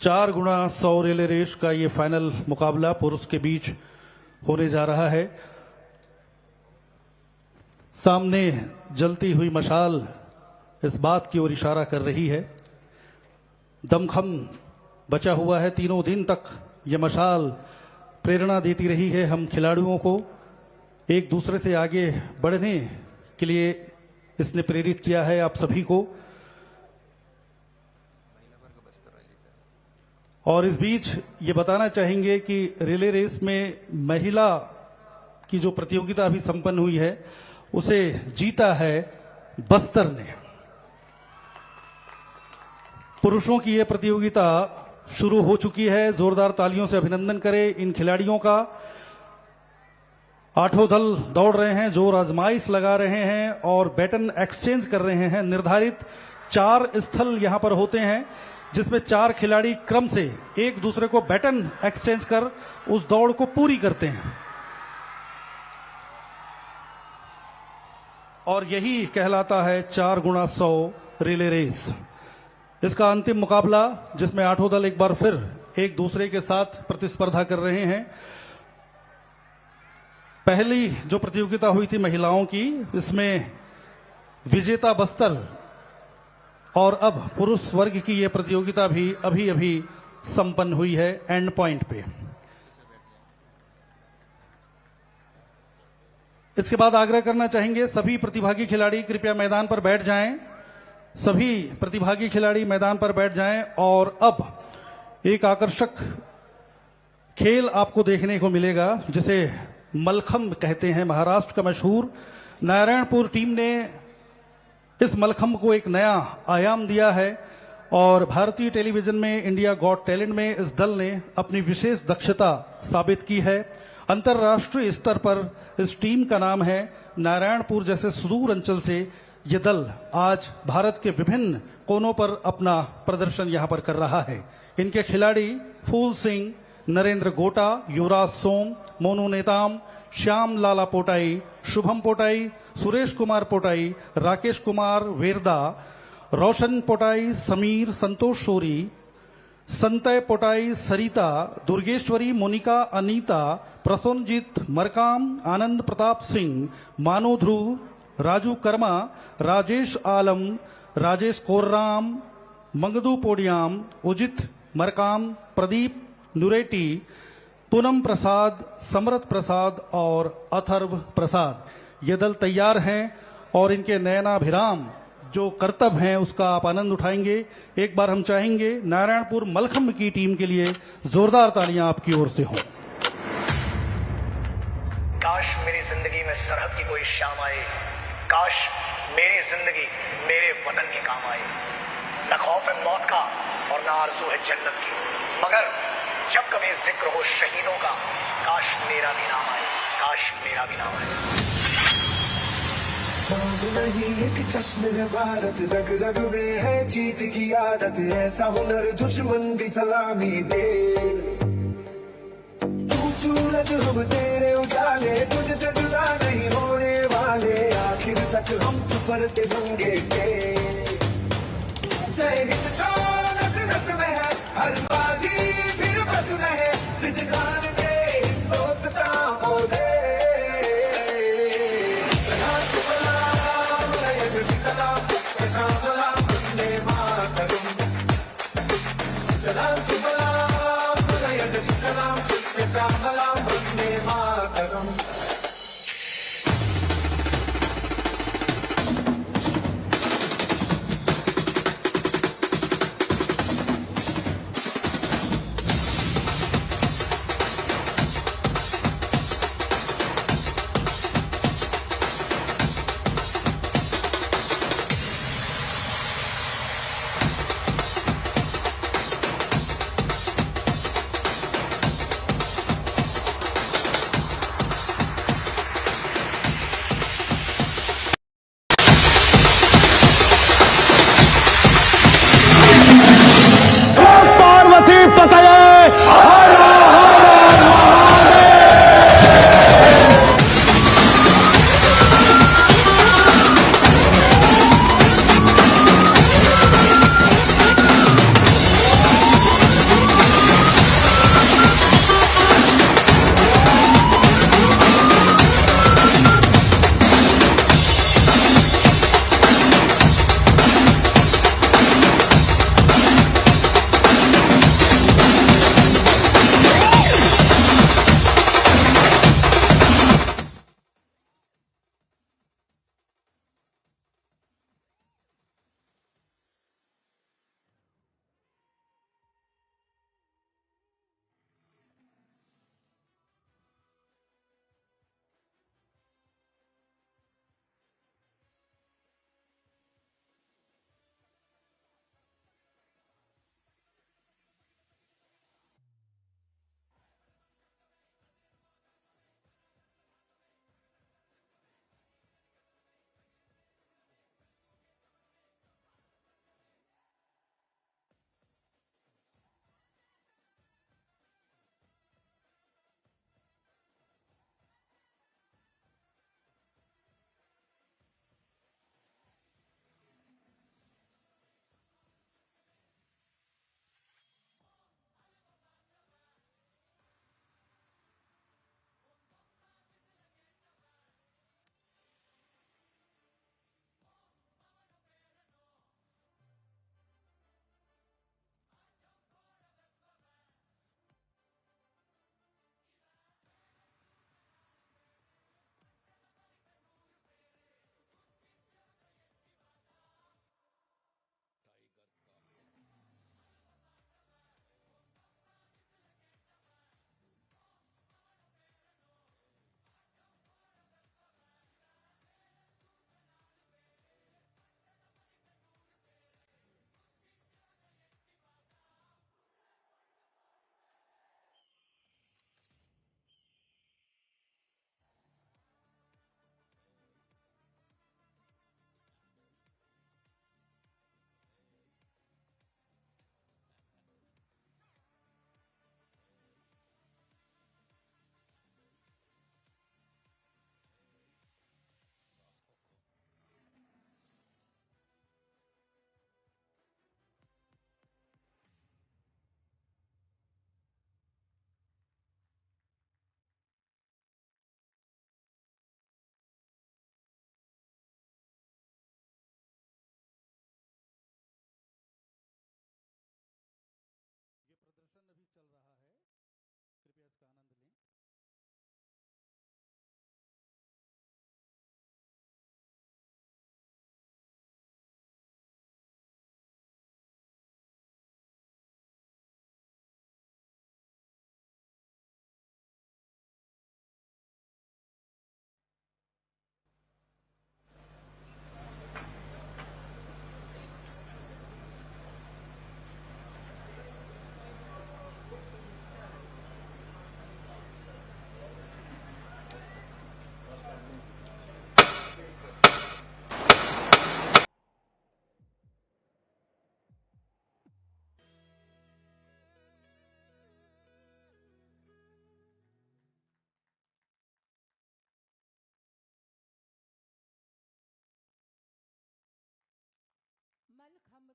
Speaker 1: चार गुणा 100 रिले रेस का ये फाइनल मुकाबला पुरुष के बीच होने जा रहा है। सामने जलती हुई मशाल इस बात की ओर इशारा कर रही है। दमखम बचा हुआ है। तीनों दिन तक ये मशाल प्रेरणा देती रही है हम खिलाड़ियों को, एक दूसरे से आगे बढ़ने के लिए इसने प्रेरित किया है आप सभी को। और इस बीच ये बताना चाहेंगे कि रिले रेस में महिला की जो प्रतियोगिता अभी संपन्न हुई है उसे जीता है बस्तर ने। पुरुषों की यह प्रतियोगिता शुरू हो चुकी है। जोरदार तालियों से अभिनंदन करें इन खिलाड़ियों का। 8 दल दौड़ रहे हैं, जोर आजमाइश लगा रहे हैं और बैटन एक्सचेंज कर रहे हैं। निर्धारित 4 स्थल यहां पर होते हैं जिसमें 4 खिलाड़ी क्रम से एक दूसरे को बैटन एक्सचेंज कर उस दौड़ को पूरी करते हैं। और यही कहलाता है 4x100 रिले रेस। इसका अंतिम मुकाबला जिसमें 8 दल एक बार फिर एक दूसरे के साथ प्रतिस्पर्धा कर रहे हैं। पहली जो प्रतियोगिता हुई थी महिलाओं की, इसमें विजेता बस्तर और अब पुरुष वर्ग की यह प्रतियोगिता भी अभी अभी संपन्न हुई है एंड पॉइंट पे। इसके बाद आग्रह करना चाहेंगे सभी प्रतिभागी खिलाड़ी कृपया मैदान पर बैठ जाएं। सभी प्रतिभागी खिलाड़ी मैदान पर बैठ जाएं और अब एक आकर्षक खेल आपको देखने को मिलेगा जिसे मलखंब कहते हैं। महाराष्ट्र का मशहूर नारायणपुर टीम ने इस मलखंब को एक नया आयाम दिया है और भारतीय टेलीविजन में इंडिया गॉट टैलेंट में इस दल ने अपनी विशेष दक्षता साबित की है। अंतर्राष्ट्रीय स्तर पर इस टीम का नाम है। नारायणपुर जैसे सुदूर अंचल से ये दल आज भारत के विभिन्न कोनों पर अपना प्रदर्शन यहां पर कर रहा है। इनके खिलाड़ी फूल सिंह, नरेंद्र गोटा, युवराज सोम, मोनू नेताम, श्याम लाला पोटाई, शुभम पोटाई, सुरेश कुमार पोटाई, राकेश कुमार वेरदा, रोशन पोटाई, समीर संतोष शोरी, संतय पोटाई, सरिता, दुर्गेश्वरी, मोनिका, अनीता, प्रसोनजीत मरकाम, आनंद प्रताप सिंह, मानो ध्रुव, राजू कर्मा, राजेश आलम, राजेश कोर्राम, मंगदू पोडियाम, उजित मरकाम, प्रदीप नुरेटी, पूनम प्रसाद, समरथ प्रसाद और अथर्व प्रसाद। ये दल तैयार हैं और इनके नयनाभिराम जो कर्तव्य हैं उसका आप आनंद उठाएंगे। एक बार हम चाहेंगे नारायणपुर मलखंब की टीम के लिए जोरदार तालियां आपकी ओर से हों।
Speaker 8: काश मेरी जिंदगी में सरहद की कोई शाम आए, काश मेरी जिंदगी मेरे वतन के काम आए। न खौफ है मौत का और न आरज़ू है जन्नत की, मगर जब कभी जिक्र हो शहीदों का, काश मेरा भी नाम आए, काश मेरा भी नाम आए।
Speaker 9: नहीं एक जश्न है भारत, रग रग में है जीत की आदत, ऐसा हुनर दुश्मन भी सलामी दे। तू सूरज हम तेरे उजाले, तुझसे जुदा नहीं होने वाले, आखिर तक हम सफर के होंगे के। जय हिंद छोड़ नस नस में है, हर बाजी फिर बस में है, जिंदगान दे हिंदुस्तान दे।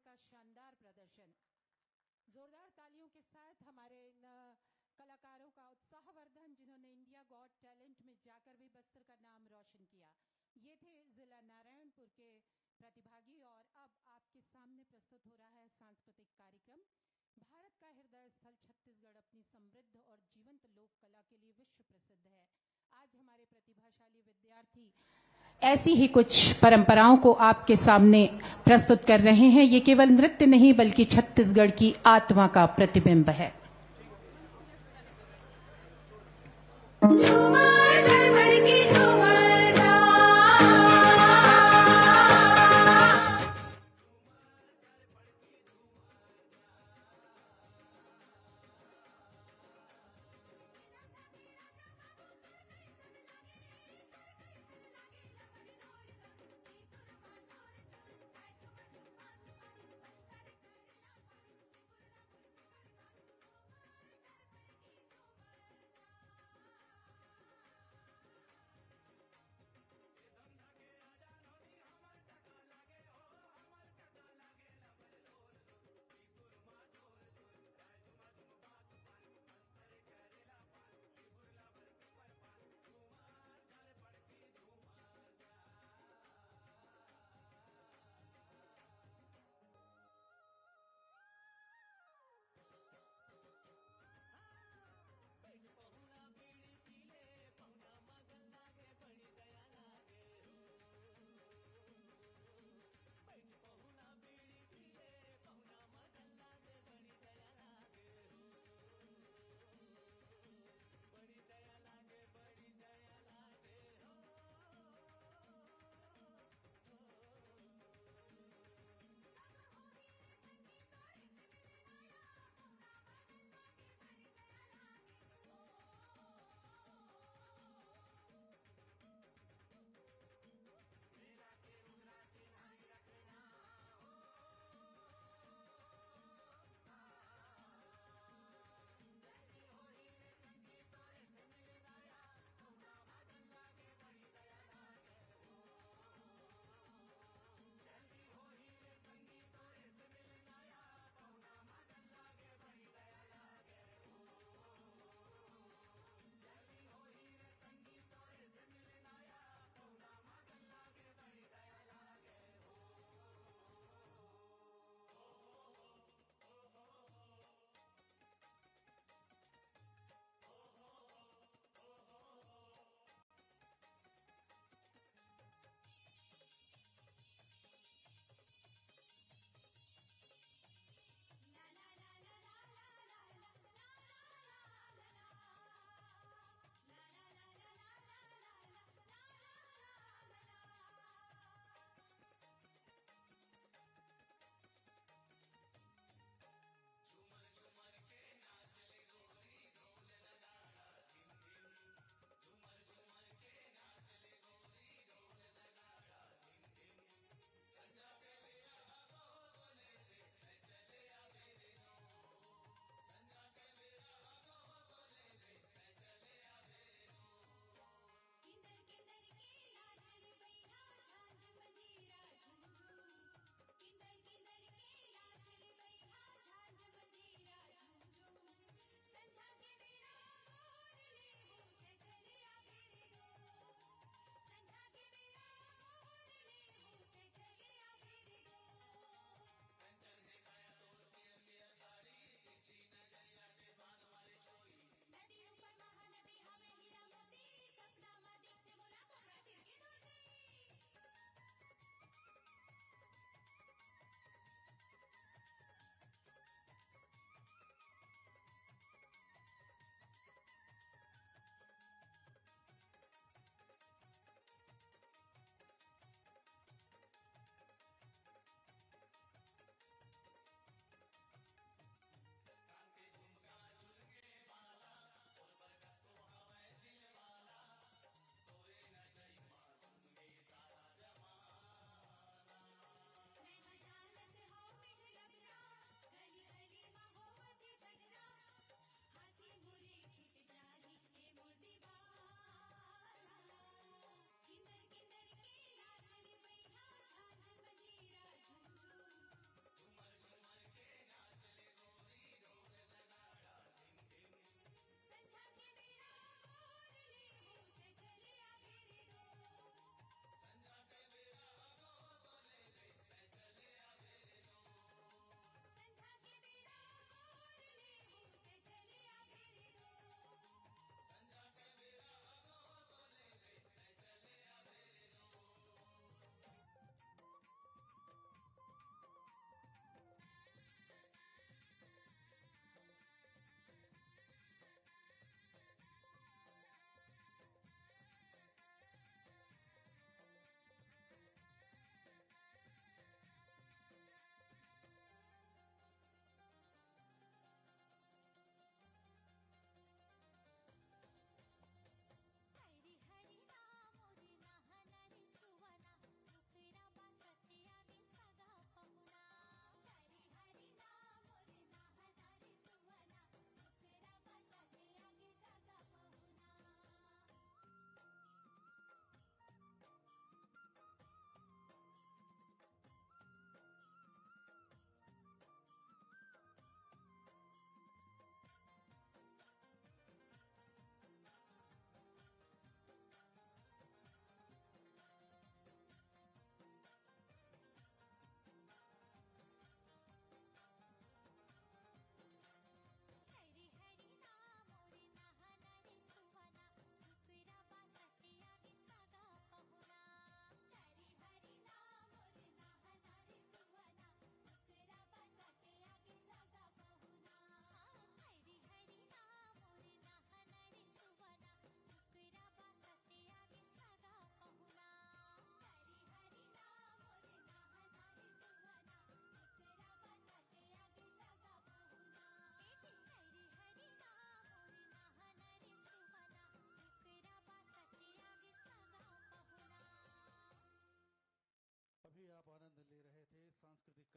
Speaker 2: का शानदार प्रदर्शन। जोरदार तालियों के साथ हमारे इन कलाकारों का उत्साहवर्धन, जिन्होंने इंडिया गॉट टैलेंट में जाकर भी बस्तर का नाम रोशन किया। ये थे जिला नारायणपुर के प्रतिभागी और अब आपके सामने प्रस्तुत हो रहा है सांस्कृतिक कार्यक्रम। भारत का हृदय स्थल छत्तीसगढ़ अपनी समृद्ध और जीवंत लोक कला के लिए विश्व प्रसिद्ध है। आज हमारे प्रतिभाशाली विद्यार्थी ऐसी ही कुछ परंपराओं को आपके सामने प्रस्तुत कर रहे हैं। ये केवल नृत्य नहीं बल्कि छत्तीसगढ़ की आत्मा का प्रतिबिंब है।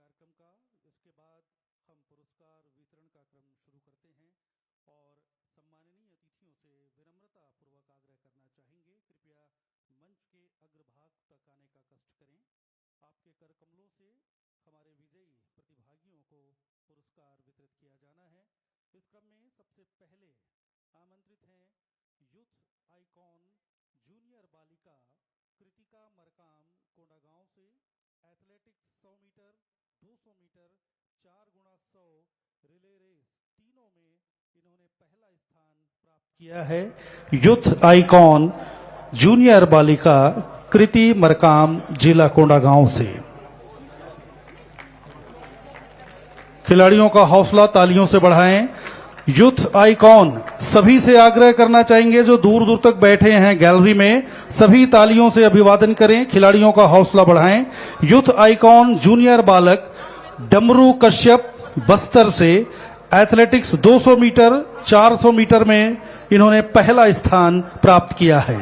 Speaker 1: कार्यक्रम का। इसके बाद हम पुरस्कार वितरण का क्रम शुरू करते हैं और सम्माननीय अतिथियों से विनम्रता पूर्वक आग्रह करना चाहेंगे, कृपया मंच के अग्रभाग तक आने का कष्ट करें। आपके कर कमलों से हमारे विजयी प्रतिभागियों को पुरस्कार वितरित किया जाना है। इस क्रम में सबसे पहले आमंत्रित हैं यूथ आइकॉन जूनियर बालिका कृतिका मरकाम कोंडागांव से। Athletics 100 metre, 200 metre, 4x100 relay race तीनों में इन्होंने पहला स्थान प्राप्त किया है। यूथ आइकॉन जूनियर बालिका कृति मरकाम, जिला कोंडागांव से। खिलाड़ियों का हौसला तालियों से बढ़ाएं। यूथ आइकॉन सभी से आग्रह करना चाहेंगे जो दूर दूर तक बैठे हैं गैलरी में, सभी तालियों से अभिवादन करें, खिलाड़ियों का हौसला बढ़ाएं। यूथ आइकॉन जूनियर बालक डमरू कश्यप बस्तर से एथलेटिक्स 200 मीटर, 400 मीटर में इन्होंने पहला स्थान प्राप्त किया है।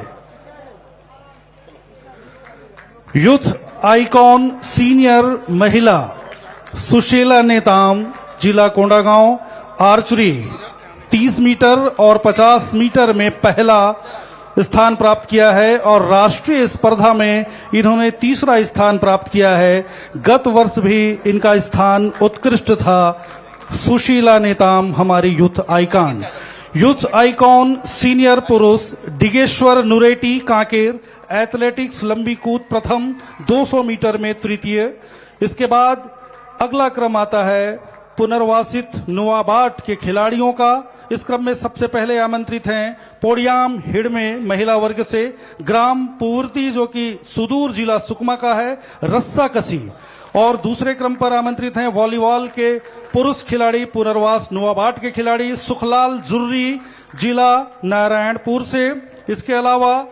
Speaker 1: यूथ आइकॉन सीनियर महिला सुशीला नेताम, जिला कोंडागांव आर्चरी 30 मीटर और 50 मीटर में पहला स्थान प्राप्त किया है और राष्ट्रीय स्पर्धा में इन्होंने तीसरा स्थान प्राप्त किया है। गत वर्ष भी इनका स्थान उत्कृष्ट था। सुशीला नेताम हमारी youth icon. Youth icon senior पुरुष डिगेश्वर नुरेटी कांकेर एथलेटिक्स लंबी कूद प्रथम, 200 मीटर में तृतीय। इसके बाद अगला क्रम आता है पुनर्वासित नुआबाट के खिलाड़ियों का। इस क्रम में सबसे पहले आमंत्रित हैं पोडियाम हिडमे महिला वर्ग से ग्राम पूर्ति, जो कि सुदूर जिला सुकमा का है, रस्सा कसी। और दूसरे क्रम पर आमंत्रित हैं वॉलीबॉल के पुरुष खिलाड़ी पुनर्वास नुआबाट के खिलाड़ी सुखलाल जुर्री, जिला नारायणपुर से। इसके अलावा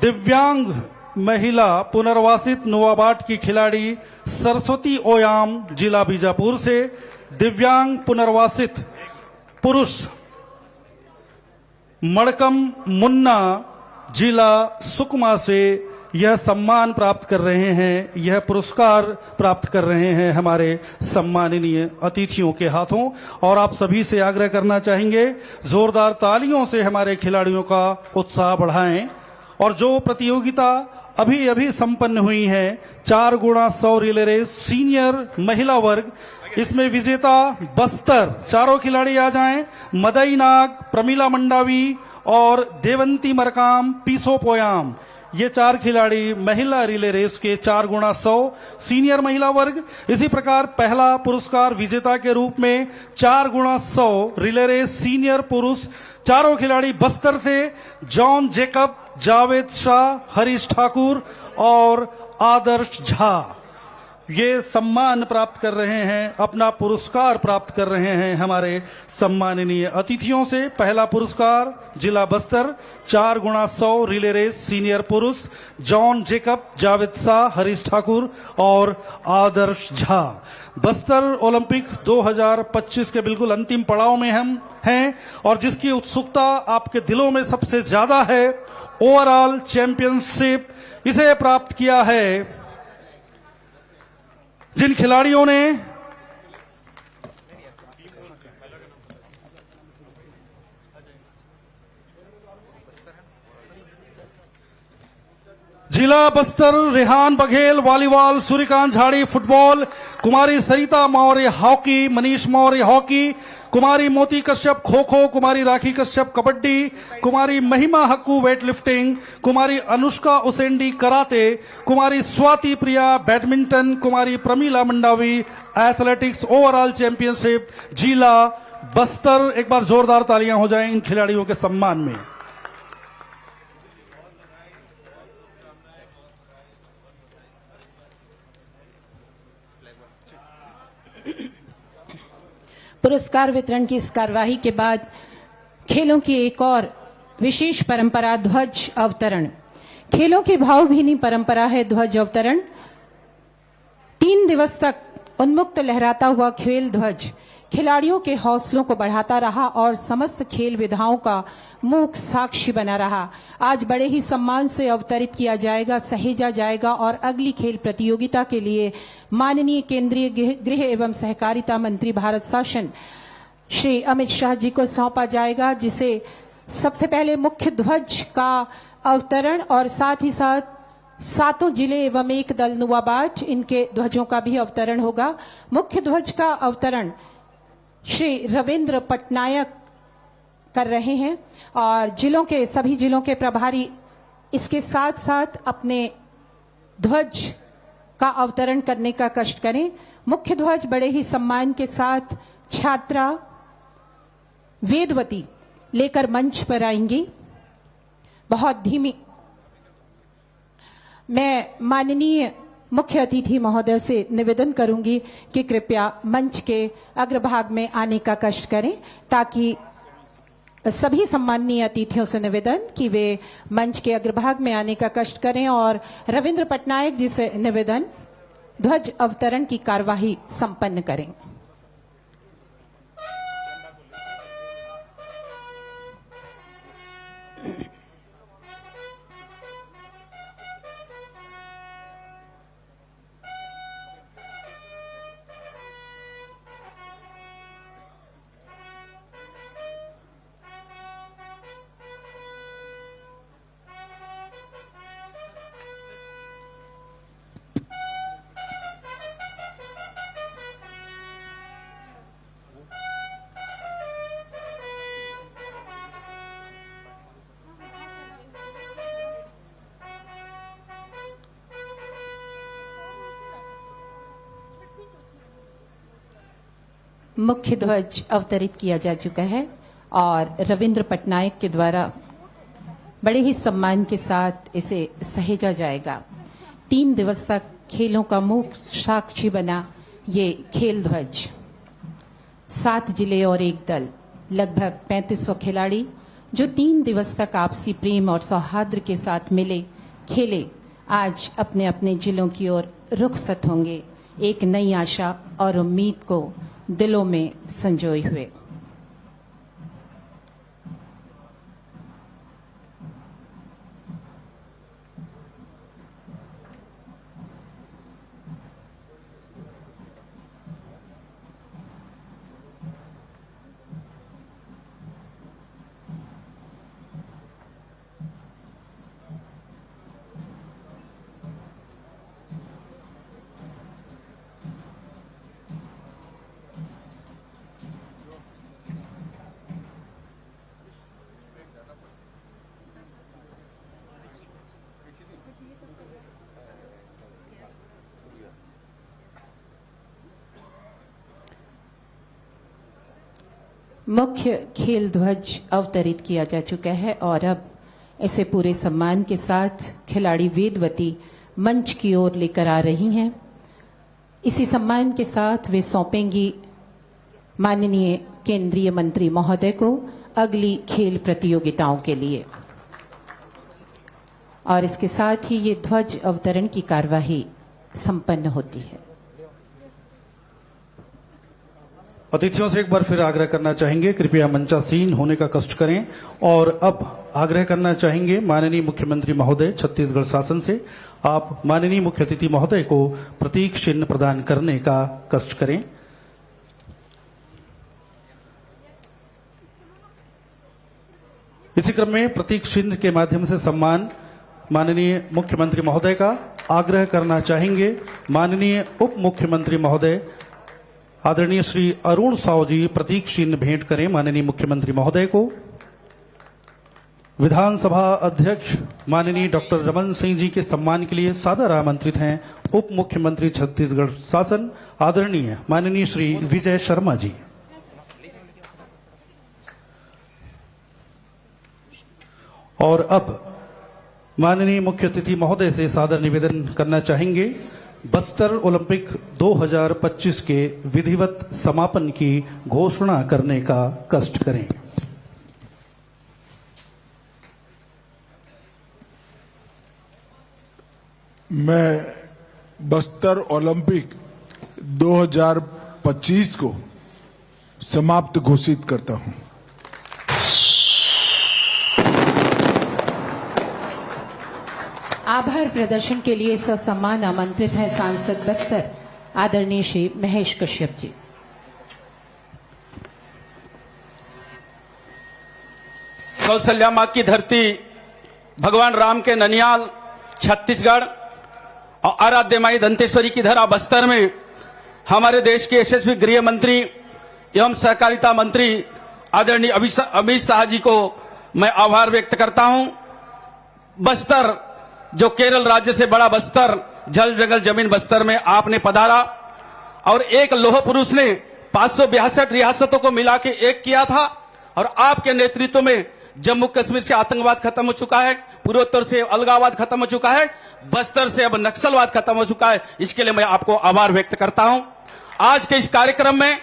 Speaker 1: दिव्यांग महिला पुनर्वासित नुआबाट की खिलाड़ी सरस्वती ओयाम, जिला बीजापुर से। दिव्यांग पुनर्वासित पुरुष मड़कम मुन्ना, जिला सुकमा से यह सम्मान प्राप्त कर रहे हैं, यह पुरस्कार प्राप्त कर रहे हैं हमारे सम्माननीय अतिथियों के हाथों। और आप सभी से आग्रह करना चाहेंगे जोरदार तालियों से हमारे खिलाड़ियों का उत्साह बढ़ाएं। और जो प्रतियोगिता अभी अभी संपन्न हुई है 4x100 रिले रेस सीनियर महिला वर्ग, इसमें विजेता बस्तर, चारों खिलाड़ी आ जाएं, मदई नाग, प्रमीला मंडावी और देवंती मरकाम पीसो पोयाम, ये 4 खिलाड़ी महिला रिले रेस के 4x100 सीनियर महिला वर्ग। इसी प्रकार पहला पुरस्कार विजेता के रूप में 4x100 रिले रेस सीनियर पुरुष, चारों खिलाड़ी बस्तर से जॉन जेकब, जावेद शाह, हरीश ठाकुर और आदर्श झा, ये सम्मान प्राप्त कर रहे हैं, अपना पुरस्कार प्राप्त कर रहे हैं हमारे सम्माननीय अतिथियों से। पहला पुरस्कार जिला Bastar 4x100 relay race senior पुरुष जॉन जेकब, जावेद शाह, हरीश ठाकुर और आदर्श झा। बस्तर ओलंपिक 2025 के बिल्कुल अंतिम पड़ाव में हम हैं और जिसकी उत्सुकता आपके दिलों में सबसे ज्यादा है, ओवरऑल चैंपियनशिप, इसे प्राप्त किया है जिन खिलाड़ियों ने जिला बस्तर रेहान बघेल वॉलीबॉल, सूर्यकांत झाड़ी फुटबॉल, कुमारी सरिता मौर्य हॉकी, मनीष मौर्य हॉकी, कुमारी मोती कश्यप खो खो, कुमारी राखी Kashyap kabaddi, Kumari Mahima Hakku weightlifting, Kumari Anushka Usendi karate, Kumari Swati Priya badminton, Kumari Pramila Mandavi athletics overall championship जिला बस्तर। एक बार जोरदार तालियां हो जाएं इन खिलाड़ियों के सम्मान में।
Speaker 2: पुरस्कार वितरण की इस कार्यवाही के बाद खेलों की एक और विशेष परंपरा ध्वज अवतरण। खेलों की भावभीनी परंपरा है ध्वज अवतरण। 3 दिवस तक उन्मुक्त लहराता हुआ खेल ध्वज खिलाड़ियों के हौसलों को बढ़ाता रहा और समस्त खेल विधाओं का मूक साक्षी बना रहा। आज बड़े ही सम्मान से अवतरित किया जाएगा, सहेजा जाएगा और अगली खेल प्रतियोगिता के लिए माननीय केंद्रीय गृह एवं सहकारिता मंत्री भारत शासन श्री अमित शाह जी को सौंपा जाएगा, जिसे सबसे पहले मुख्य ध्वज का अवतरण और साथ ही साथ 7 जिले एवं एक दल नुवाबाट इनके ध्वजों का भी अवतरण होगा। मुख्य ध्वज का अवतरण श्री रविंद्र पटनायक कर रहे हैं और सभी जिलों के प्रभारी इसके साथ साथ अपने ध्वज का अवतरण करने का कष्ट करें। मुख्य ध्वज बड़े ही सम्मान के साथ छात्रा वेदवती लेकर मंच पर आएंगी। बहुत धीमी मैं माननीय मुख्य अतिथि महोदय से निवेदन करूंगी कि कृपया मंच के अग्रभाग में आने का कष्ट करें, ताकि सभी सम्माननीय अतिथियों से निवेदन कि वे मंच के अग्रभाग में आने का कष्ट करें और रविंद्र पटनायक जी से निवेदन ध्वज अवतरण की कार्यवाही संपन्न करें। मुख्य ध्वज अवतरित किया जा चुका है और रविंद्र पटनायक के द्वारा बड़े ही सम्मान के साथ इसे सहेजा जाएगा। 3 दिवस तक खेलों का मूक साक्षी बना ये खेल ध्वज 7 जिले और एक दल लगभग 3500 खिलाड़ी जो 3 दिवस तक आपसी प्रेम और सौहार्द के साथ मिले खेले, आज अपने अपने जिलों की ओर रुखसत होंगे, एक नई आशा और उम्मीद को दिलों में संजोए हुए। मुख्य खेल ध्वज अवतरित किया जा चुका है और अब इसे पूरे सम्मान के साथ खिलाड़ी वेदवती मंच की ओर लेकर आ रही हैं। इसी सम्मान के साथ वे सौंपेंगी माननीय केंद्रीय मंत्री महोदय को अगली खेल प्रतियोगिताओं के लिए और इसके साथ ही ये ध्वज अवतरण की कार्यवाही संपन्न होती है।
Speaker 1: अतिथियों से एक बार फिर आग्रह करना चाहेंगे, कृपया मंचासीन होने का कष्ट करें और अब आग्रह करना चाहेंगे माननीय मुख्यमंत्री महोदय छत्तीसगढ़ शासन से, आप माननीय मुख्य अतिथि महोदय को प्रतीक चिन्ह प्रदान करने का कष्ट करें। इसी क्रम में प्रतीक चिन्ह के माध्यम से सम्मान माननीय मुख्यमंत्री महोदय का आग्रह करना चाहेंगे माननीय उप मुख्यमंत्री महोदय आदरणीय श्री अरुण साव जी प्रतीक चिन्ह भेंट करें माननीय मुख्यमंत्री महोदय को। विधानसभा अध्यक्ष माननीय डॉक्टर रमन सिंह जी के सम्मान के लिए सादर आमंत्रित हैं उप मुख्यमंत्री छत्तीसगढ़ शासन आदरणीय माननीय श्री विजय शर्मा जी। और अब माननीय मुख्य अतिथि महोदय से सादर निवेदन करना चाहेंगे बस्तर ओलंपिक 2025 के विधिवत समापन की घोषणा करने का कष्ट करें।
Speaker 7: मैं बस्तर ओलंपिक 2025 को समाप्त घोषित करता हूं।
Speaker 2: आभार प्रदर्शन के लिए ससम्मान आमंत्रित हैं सांसद बस्तर आदरणीय श्री महेश कश्यप जी।
Speaker 10: कौशल्या मां की धरती, भगवान राम के ननियाल छत्तीसगढ़ और आराध्य माई दंतेश्वरी की धरा बस्तर में हमारे देश के यशस्वी गृह मंत्री एवं सहकारिता मंत्री आदरणीय अमित शाह जी को मैं आभार व्यक्त करता हूं। बस्तर, जो केरल राज्य से बड़ा बस्तर, जल जंगल जमीन बस्तर में आपने पधारा और एक लौह पुरुष ने 562 रियासतों को मिला के एक किया था और आपके नेतृत्व में जम्मू कश्मीर से आतंकवाद खत्म हो चुका है, पूर्वोत्तर से अलगाववाद खत्म हो चुका है, बस्तर से अब नक्सलवाद खत्म हो चुका है। इसके लिए मैं आपको आभार व्यक्त करता हूं। आज के इस कार्यक्रम में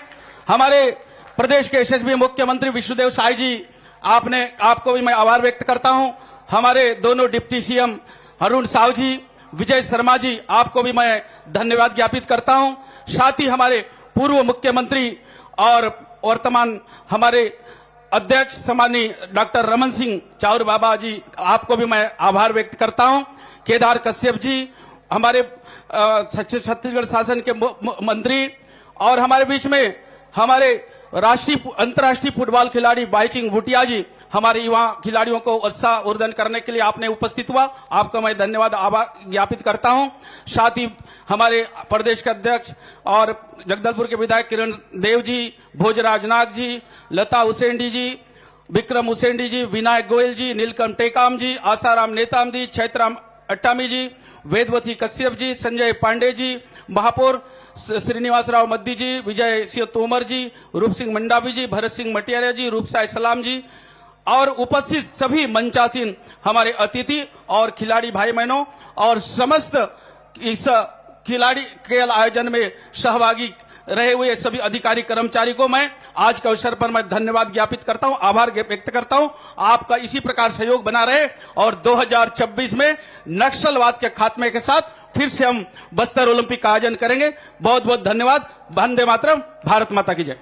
Speaker 10: हमारे प्रदेश के यशस्वी मुख्यमंत्री विष्णुदेव साय जी, आपको भी मैं आभार व्यक्त करता हूं। हमारे दोनों डिप्टी सीएम अरुण साव जी, विजय शर्मा जी, आपको भी मैं धन्यवाद ज्ञापित करता हूं। साथ ही हमारे पूर्व मुख्यमंत्री और वर्तमान हमारे अध्यक्ष सम्माननीय डॉक्टर रमन सिंह चाउर बाबा जी, आपको भी मैं आभार व्यक्त करता हूं। केदार कश्यप जी, हमारे छत्तीसगढ़ शासन के मंत्री, और हमारे बीच में हमारे अंतर्राष्ट्रीय फुटबॉल खिलाड़ी बाईचिंग भूटिया जी, हमारे युवा खिलाड़ियों को उत्साहवर्धन करने के लिए आपने उपस्थित हुआ, आपका मैं धन्यवाद आभार ज्ञापित करता हूं। साथ ही हमारे प्रदेश के अध्यक्ष और जगदलपुर के विधायक किरण देव जी, भोजराज नाग जी, लता उसेंडी जी, विक्रम उसेंडी जी, विनायक गोयल जी, नीलकंठ टेकाम जी, आसाराम नेताम जी, छैत्राम अट्टामी जी, वेदवती कश्यप जी, संजय पांडे जी, महापौर श्रीनिवासराव मद्दी जी, विजय सिंह तोमर जी, रूप सिंह मंडावी जी, भरत सिंह मटियारिया जी, रूपसाय सलाम जी और उपस्थित सभी मंचासीन हमारे अतिथि और खिलाड़ी भाई बहनों और समस्त इस खिलाड़ी खेल आयोजन में सहभागी रहे हुए सभी अधिकारी कर्मचारी को मैं आज के अवसर पर मैं धन्यवाद ज्ञापित करता हूं, आभार व्यक्त करता हूं। आपका इसी प्रकार सहयोग बना रहे और 2026 में नक्सलवाद के खात्मे के साथ फिर से हम बस्तर ओलंपिक का आयोजन करेंगे। बहुत बहुत धन्यवाद। वंदे मातरम। भारत माता की जय।